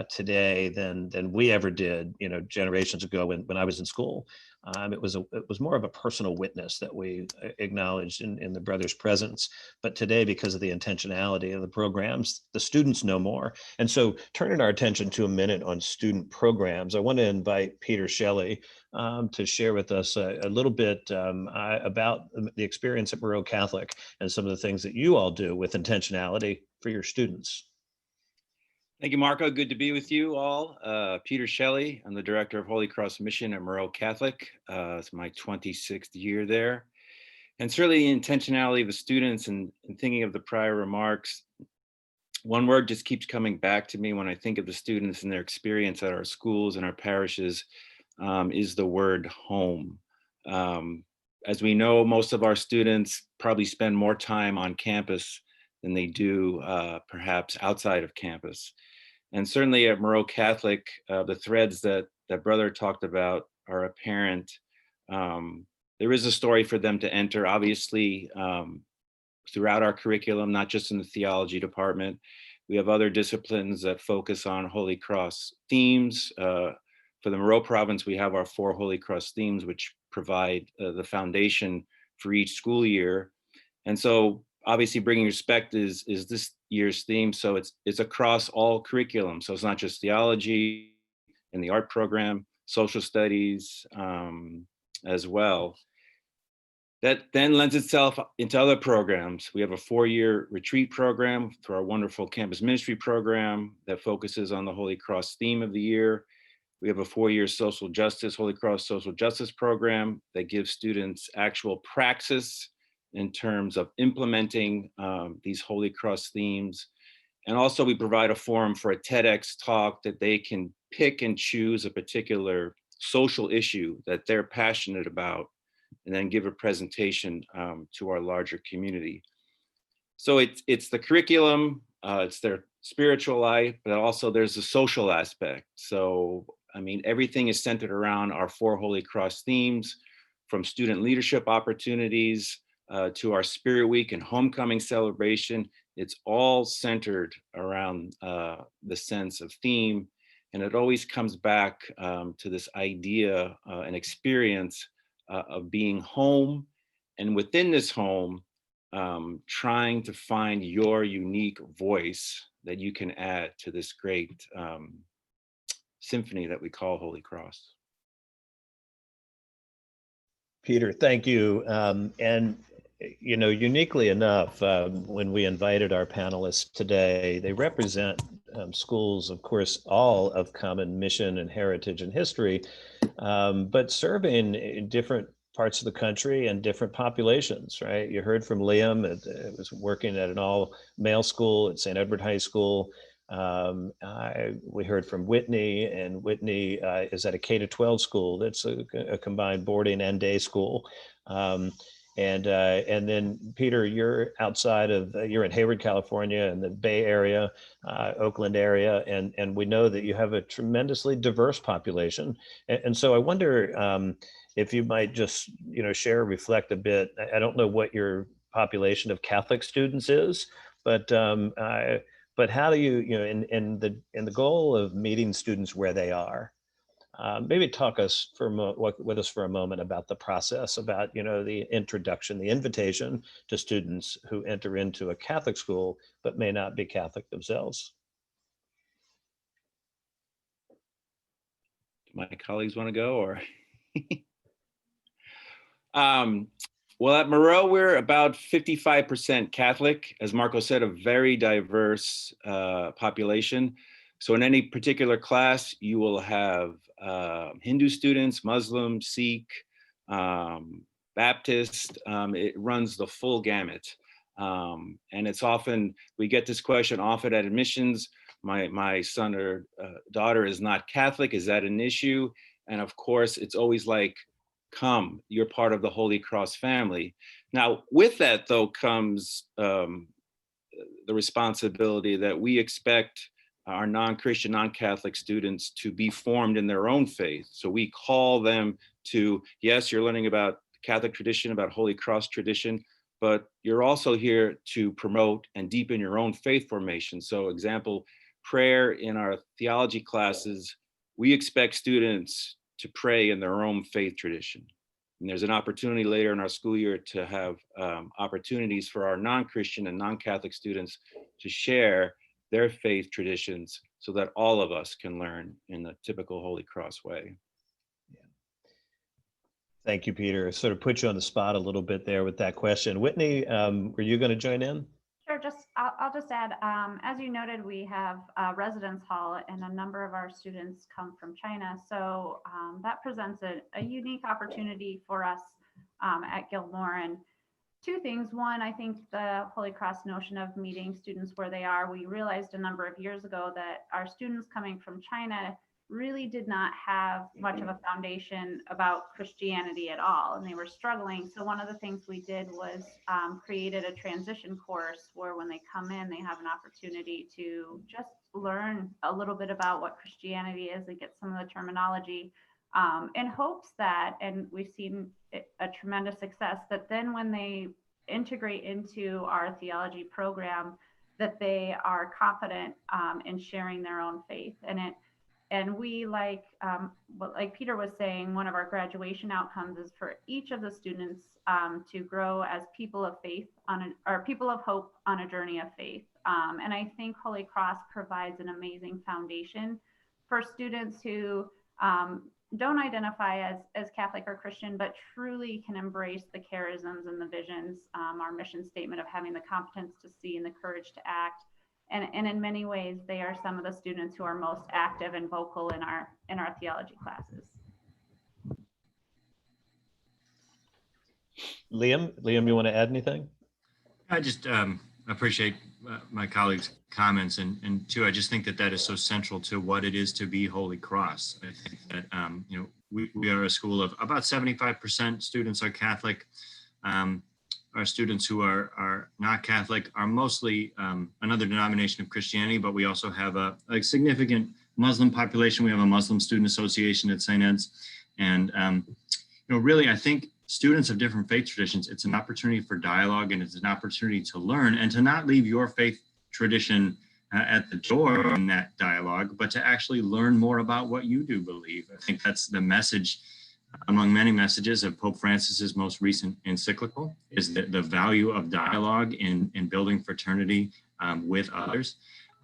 today than we ever did, generations ago when I was in school. It was more of a personal witness that we acknowledged in the brothers' presence. But today, because of the intentionality of the programs, the students know more. And so, turning our attention to a minute on student programs, I want to invite Peter Shelley to share with us a little bit about the experience at Moreau Catholic and some of the things that you all do with intentionality for your students. Thank you, Marco. Good to be with you all. Peter Shelley, I'm the director of Holy Cross Mission at Moreau Catholic. It's my 26th year there. And certainly the intentionality of the students and thinking of the prior remarks, one word just keeps coming back to me when I think of the students and their experience at our schools and our parishes is the word home. As we know, most of our students probably spend more time on campus than they do perhaps outside of campus. And certainly at Moreau Catholic, the threads that brother talked about are apparent. There is a story for them to enter, obviously, throughout our curriculum, not just in the theology department. We have other disciplines that focus on Holy Cross themes. For the Moreau province, we have our 4 Holy Cross themes, which provide the foundation for each school year. And so obviously bringing respect is this year's theme. So it's across all curriculum. So it's not just theology and the art program, social studies as well. That then lends itself into other programs. We have a 4-year retreat program through our wonderful campus ministry program that focuses on the Holy Cross theme of the year. We have a 4-year social justice, Holy Cross social justice program that gives students actual praxis in terms of implementing these Holy Cross themes. And also we provide a forum for a TEDx talk that they can pick and choose a particular social issue that they're passionate about and then give a presentation to our larger community. So it's the curriculum, it's their spiritual life, but also there's the social aspect. So, I mean, everything is centered around our 4 Holy Cross themes, from student leadership opportunities to our Spirit Week and homecoming celebration. It's all centered around the sense of theme. And it always comes back to this idea and experience of being home, and within this home, trying to find your unique voice that you can add to this great symphony that we call Holy Cross. Peter, thank you. And uniquely enough, when we invited our panelists today, they represent schools, of course, all of common mission and heritage and history, but serving in different parts of the country and different populations, right? You heard from Liam, it was working at an all-male school at St. Edward High School. We heard from Whitney, and Whitney is at a K-12 school that's a combined boarding and day school. And then Peter, you're you're in Hayward, California, in the Bay Area, Oakland area, and we know that you have a tremendously diverse population. And so I wonder if you might just share, reflect a bit. I don't know what your population of Catholic students is, but how do you in the goal of meeting students where they are? Maybe talk us with us for a moment about the process, about the introduction, the invitation to students who enter into a Catholic school but may not be Catholic themselves. Do my colleagues want to go, or? Well, at Moreau, we're about 55% Catholic. As Marco said, a very diverse population. So in any particular class, you will have Hindu students, Muslim, Sikh, Baptist. It runs the full gamut. And it's often, we get this question often at admissions, my son or daughter is not Catholic, is that an issue? And of course, it's always like, come, you're part of the Holy Cross family. Now, with that though comes the responsibility that we expect our non-Christian, non-Catholic students to be formed in their own faith. So we call them to, yes, you're learning about Catholic tradition, about Holy Cross tradition, but you're also here to promote and deepen your own faith formation. So example, prayer in our theology classes, we expect students to pray in their own faith tradition. And there's an opportunity later in our school year to have opportunities for our non-Christian and non-Catholic students to share their faith traditions so that all of us can learn in the typical Holy Cross way. Thank you, Peter. Sort of put you on the spot a little bit there with that question. Whitney, were you going to join in? Sure, I'll just add, as you noted, we have a residence hall and a number of our students come from China. So that presents a unique opportunity for us at Gilmour. And two things. One, I think the Holy Cross notion of meeting students where they are, we realized a number of years ago that our students coming from China really did not have much of a foundation about Christianity at all, and they were struggling. So one of the things we did was created a transition course where when they come in, they have an opportunity to just learn a little bit about what Christianity is and get some of the terminology in hopes that, and we've seen a tremendous success, that then when they integrate into our theology program, that they are confident in sharing their own faith. And we, like Peter was saying, one of our graduation outcomes is for each of the students to grow as people of faith or people of hope on a journey of faith. And I think Holy Cross provides an amazing foundation for students who don't identify as Catholic or Christian, but truly can embrace the charisms and the visions, our mission statement of having the competence to see and the courage to act. And in many ways, they are some of the students who are most active and vocal in our theology classes. Liam, you want to add anything? I just appreciate my colleagues' comments, and two, I just think that is so central to what it is to be Holy Cross. I think that we are a school of about 75% students are Catholic. Our students who are not Catholic are mostly another denomination of Christianity, but we also have a significant Muslim population. We have a Muslim Student Association at St. Ed's, and really, I think students of different faith traditions, it's an opportunity for dialogue, and it's an opportunity to learn and to not leave your faith tradition at the door in that dialogue, but to actually learn more about what you do believe. I think that's the message among many messages of Pope Francis's most recent encyclical, is the value of dialogue in building fraternity with others.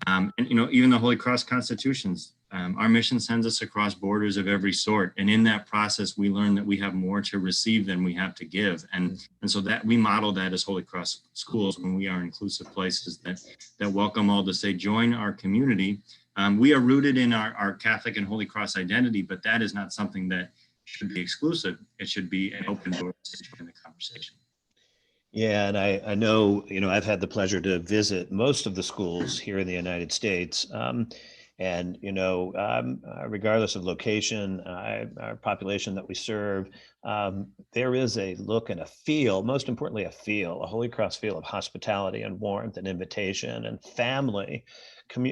And even the Holy Cross constitutions, our mission sends us across borders of every sort. And in that process, we learn that we have more to receive than we have to give. And so that we model that as Holy Cross schools when we are inclusive places that welcome all to say, join our community. We are rooted in our Catholic and Holy Cross identity, but that is not something that should be exclusive. It should be an open door to join the conversation. Yeah, and I know, I've had the pleasure to visit most of the schools here in the United States. And, regardless of location, our population that we serve, there is a look and a feel, most importantly, a Holy Cross feel of hospitality and warmth and invitation and family,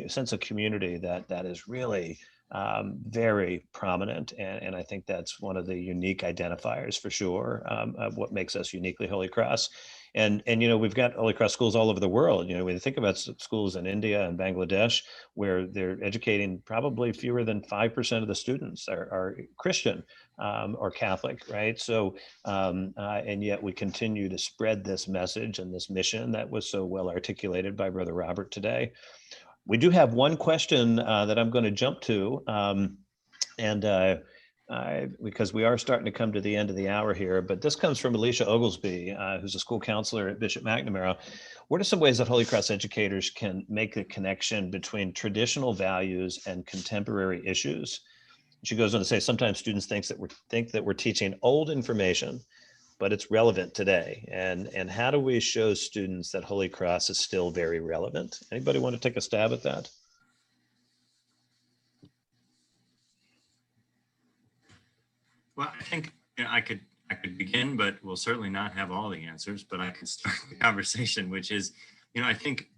sense of community that is really very prominent. And I think that's one of the unique identifiers for sure of what makes us uniquely Holy Cross. And we've got Holy Cross schools all over the world. When you think about schools in India and Bangladesh, where they're educating probably fewer than 5% of the students are Christian or Catholic, right? So, and yet we continue to spread this message and this mission that was so well articulated by Brother Robert today. We do have one question that I'm going to jump to, because we are starting to come to the end of the hour here, but this comes from Alicia Oglesby, who's a school counselor at Bishop McNamara. What are some ways that Holy Cross educators can make a connection between traditional values and contemporary issues? She goes on to say, sometimes students think that we're teaching old information, but it's relevant today. And how do we show students that Holy Cross is still very relevant? Anybody want to take a stab at that? Well, I think I could begin, but we'll certainly not have all the answers, but I can start the conversation, which is, I think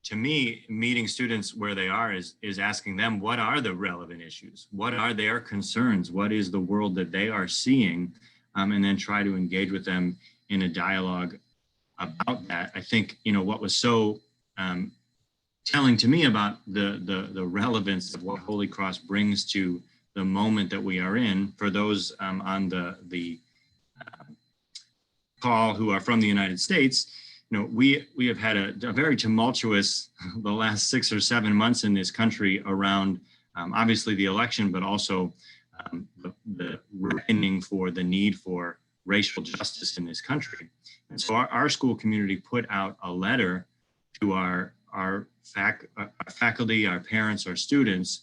to me, meeting students where they are is asking them, what are the relevant issues? What are their concerns? What is the world that they are seeing? And then try to engage with them in a dialogue about that. I think, what was so telling to me about the relevance of what Holy Cross brings to the moment that we are in. For those on the call who are from the United States, we have had a very tumultuous the last 6 or 7 months in this country around obviously the election, but also the reckoning for the need for racial justice in this country. And so our school community put out a letter to our faculty, our parents, our students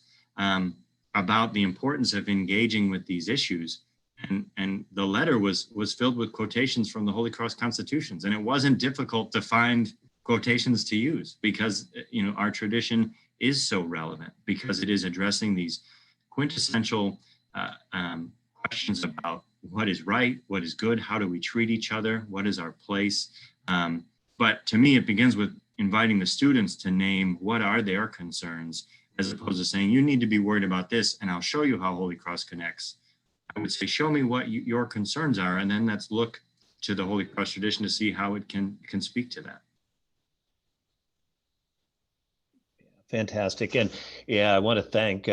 about the importance of engaging with these issues. And the letter was filled with quotations from the Holy Cross Constitutions. And it wasn't difficult to find quotations to use because, our tradition is so relevant, because it is addressing these quintessential questions about what is right, what is good, how do we treat each other, what is our place. But to me, it begins with inviting the students to name what are their concerns, as opposed to saying, you need to be worried about this, and I'll show you how Holy Cross connects. I would say, show me what your concerns are, and then let's look to the Holy Cross tradition to see how it can speak to that. Fantastic. And yeah, I want to thank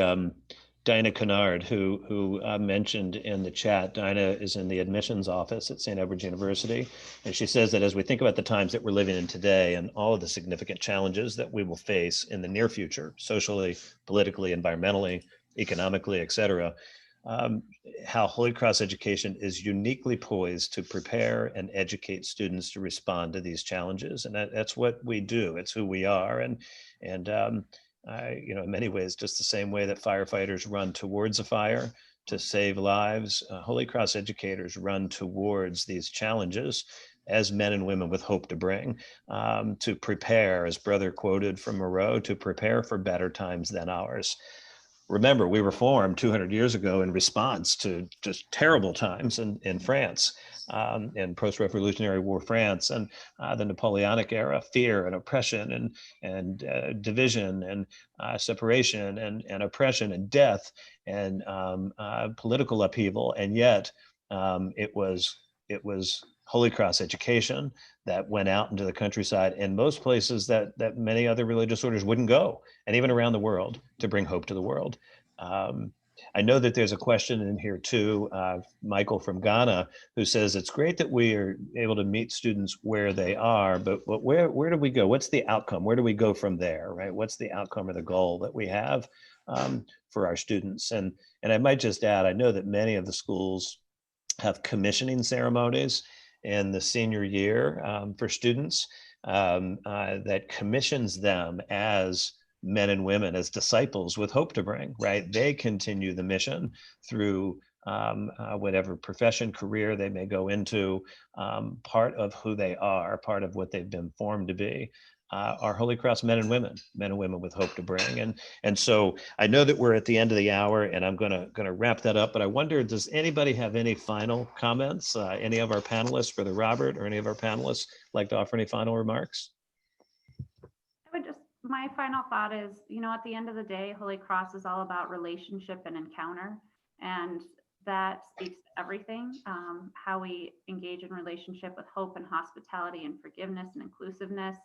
Dinah Kennard, who mentioned in the chat. Dinah is in the admissions office at St. Edward's University. And she says that as we think about the times that we're living in today and all of the significant challenges that we will face in the near future, socially, politically, environmentally, economically, et cetera, how Holy Cross education is uniquely poised to prepare and educate students to respond to these challenges. And that's what we do. It's who we are. And in many ways, just the same way that firefighters run towards a fire to save lives, Holy Cross educators run towards these challenges as men and women with hope to bring, to prepare, as brother quoted from Moreau, to prepare for better times than ours. Remember, we were formed 200 years ago in response to just terrible times in France, in post-Revolutionary War France, and the Napoleonic era, fear and oppression and division and separation and oppression and death and political upheaval. And yet it was Holy Cross education that went out into the countryside in most places that many other religious orders wouldn't go, and even around the world, to bring hope to the world. I know that there's a question in here too, Michael from Ghana, who says it's great that we are able to meet students where they are, but where do we go? What's the outcome? Where do we go from there, right? What's the outcome or the goal that we have for our students? And I might just add, I know that many of the schools have commissioning ceremonies in the senior year for students that commissions them as men and women, as disciples with hope to bring, right? They continue the mission through whatever profession, career they may go into. Part of who they are, part of what they've been formed to be, are Holy Cross men and women with hope to bring. And so I know that we're at the end of the hour, and I'm gonna wrap that up, but I wonder, does anybody have any final comments? Any of our panelists, Brother Robert, or any of our panelists like to offer any final remarks? My final thought is, at the end of the day, Holy Cross is all about relationship and encounter, and that speaks to everything. How we engage in relationship with hope and hospitality and forgiveness and inclusiveness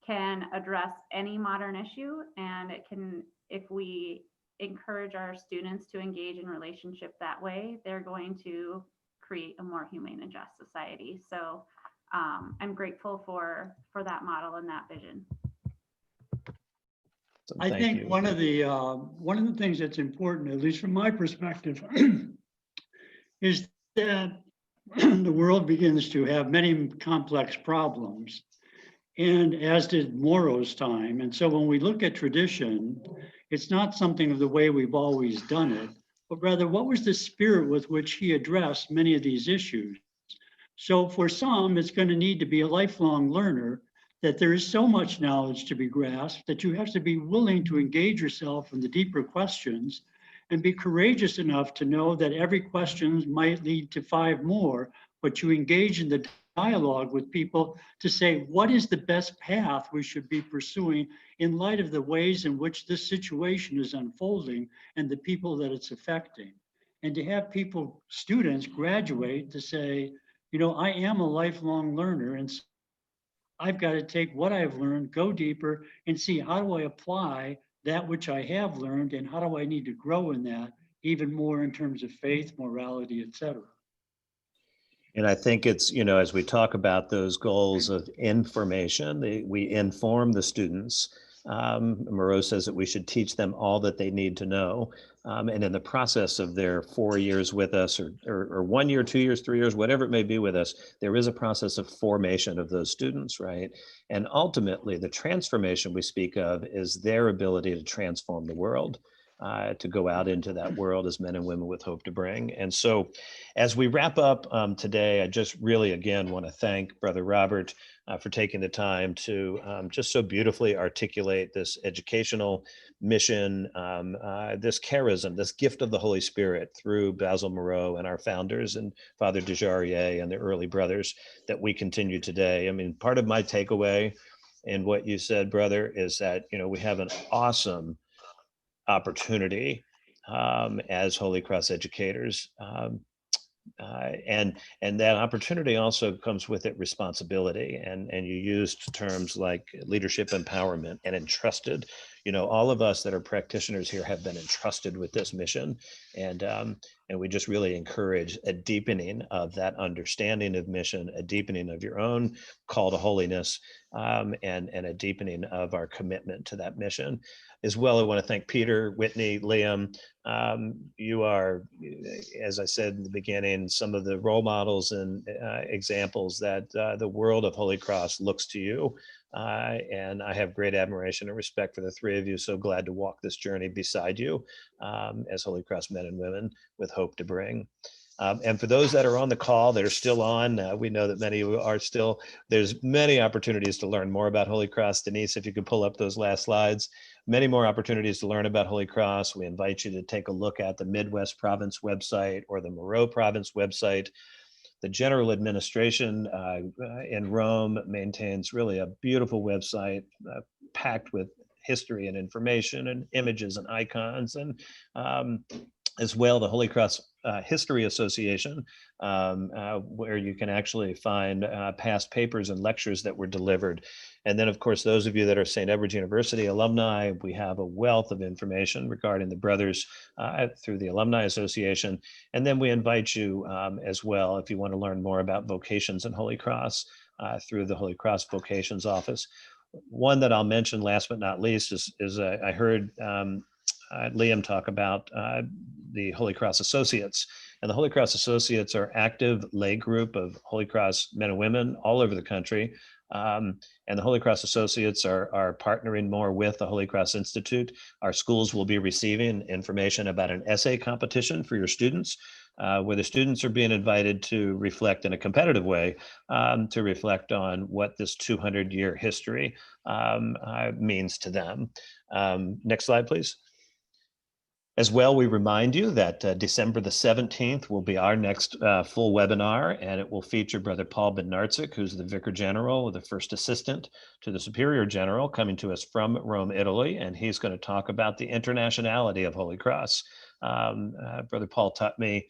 can address any modern issue, and it can, if we encourage our students to engage in relationship that way, they're going to create a more humane and just society. So I'm grateful for that model and that vision. I think one of the things that's important, at least from my perspective, is that the world begins to have many complex problems, and as did Moreau's time. And so when we look at tradition, it's not something of the way we've always done it, but rather what was the spirit with which he addressed many of these issues. So for some, it's going to need to be a lifelong learner, that there is so much knowledge to be grasped that you have to be willing to engage yourself in the deeper questions and be courageous enough to know that every question might lead to 5 more, but you engage in the dialogue with people to say, what is the best path we should be pursuing in light of the ways in which this situation is unfolding and the people that it's affecting. And to have people, students, graduate to say, I am a lifelong learner, and I've got to take what I've learned, go deeper, and see how do I apply that which I have learned, and how do I need to grow in that even more in terms of faith, morality, etc. And I think it's, as we talk about those goals of information, we inform the students. Moreau says that we should teach them all that they need to know. And in the process of their 4 years with us, or 1 year, 2 years, 3 years, whatever it may be with us, there is a process of formation of those students, right? And ultimately, the transformation we speak of is their ability to transform the world. To go out into that world as men and women with hope to bring. And so, as we wrap up today, I just really, again, want to thank Brother Robert for taking the time to just so beautifully articulate this educational mission, this charism, this gift of the Holy Spirit through Basil Moreau and our founders and Father Desjariers and the early brothers that we continue today. I mean, part of my takeaway in what you said, brother, is that, we have an awesome opportunity as Holy Cross educators. And that opportunity also comes with it responsibility, and you used terms like leadership empowerment and entrusted. All of us that are practitioners here have been entrusted with this mission, and we just really encourage a deepening of that understanding of mission, a deepening of your own call to holiness, and a deepening of our commitment to that mission. As well, I want to thank Peter, Whitney, Liam. You are, as I said in the beginning, some of the role models and examples that the world of Holy Cross looks to you. And I have great admiration and respect for the three of you. So glad to walk this journey beside you as Holy Cross men and women with hope to bring. And for those that are on the call that are still on, we know that many of you are still, there's many opportunities to learn more about Holy Cross. Denise, if you could pull up those last slides. Many more opportunities to learn about Holy Cross. We invite you to take a look at the Midwest Province website or the Moreau Province website. The General Administration in Rome maintains really a beautiful website packed with history and information and images and icons, and as well the Holy Cross History Association, where you can actually find past papers and lectures that were delivered. And then, of course, those of you that are St. Edward's University alumni, we have a wealth of information regarding the brothers through the Alumni Association. And then we invite you as well, if you want to learn more about vocations and Holy Cross, through the Holy Cross Vocations Office. One that I'll mention last but not least is I heard Liam talk about the Holy Cross Associates. And the Holy Cross Associates are active lay group of Holy Cross men and women all over the country. And the Holy Cross Associates are partnering more with the Holy Cross Institute. Our schools will be receiving information about an essay competition for your students, where the students are being invited to reflect in a competitive way, to reflect on what this 200-year history means to them. Next slide, please. As well, we remind you that December the 17th will be our next full webinar, and it will feature Brother Paul Bednarczyk, who's the Vicar General, the first assistant to the Superior General, coming to us from Rome, Italy, and he's going to talk about the internationality of Holy Cross. Brother Paul taught me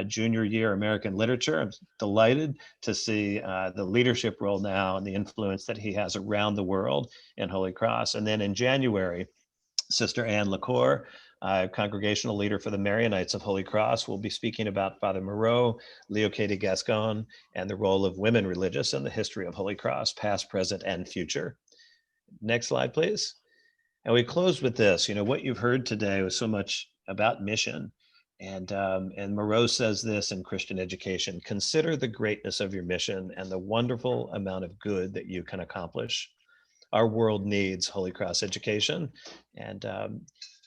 junior year American literature. I'm delighted to see the leadership role now and the influence that he has around the world in Holy Cross. And then in January, Sister Anne LaCour, congregational leader for the Marianites of Holy Cross, will be speaking about Father Moreau, Leo Katie Gascon, and the role of women religious in the history of Holy Cross, past, present, and future. Next slide, please. And we close with this. What you've heard today was so much about mission. And Moreau says this in Christian Education: consider the greatness of your mission and the wonderful amount of good that you can accomplish. Our world needs Holy Cross education.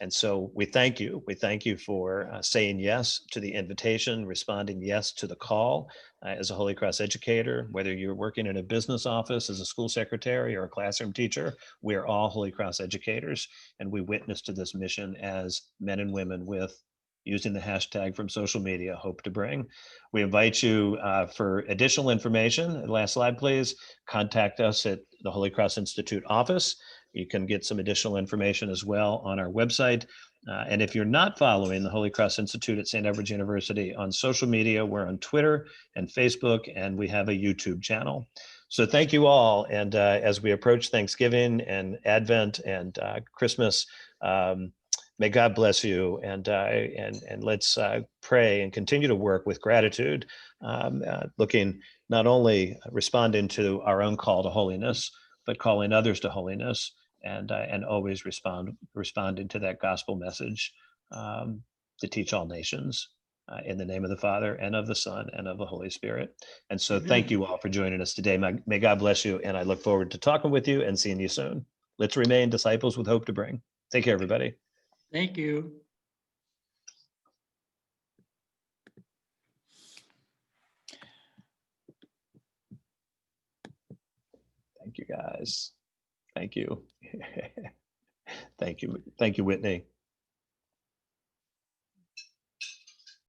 And so we thank you. We thank you for saying yes to the invitation, responding yes to the call as a Holy Cross educator. Whether you're working in a business office as a school secretary or a classroom teacher, we are all Holy Cross educators, and we witness to this mission as men and women with, using the hashtag from social media, hope to bring. We invite you for additional information. Last slide, please. Contact us at the Holy Cross Institute office. You can get some additional information as well on our website. And if you're not following the Holy Cross Institute at St. Edward's University on social media, we're on Twitter and Facebook, and we have a YouTube channel. So thank you all. And as we approach Thanksgiving and Advent and Christmas, may God bless you. And let's pray and continue to work with gratitude, looking not only responding to our own call to holiness, but calling others to holiness, and always responding to that gospel message to teach all nations. In the name of the Father, and of the Son, and of the Holy Spirit. And so thank you all for joining us today. May God bless you, and I look forward to talking with you and seeing you soon. Let's remain disciples with hope to bring. Take care, everybody. Thank you. Thank you, guys. Thank you. Thank you, Whitney.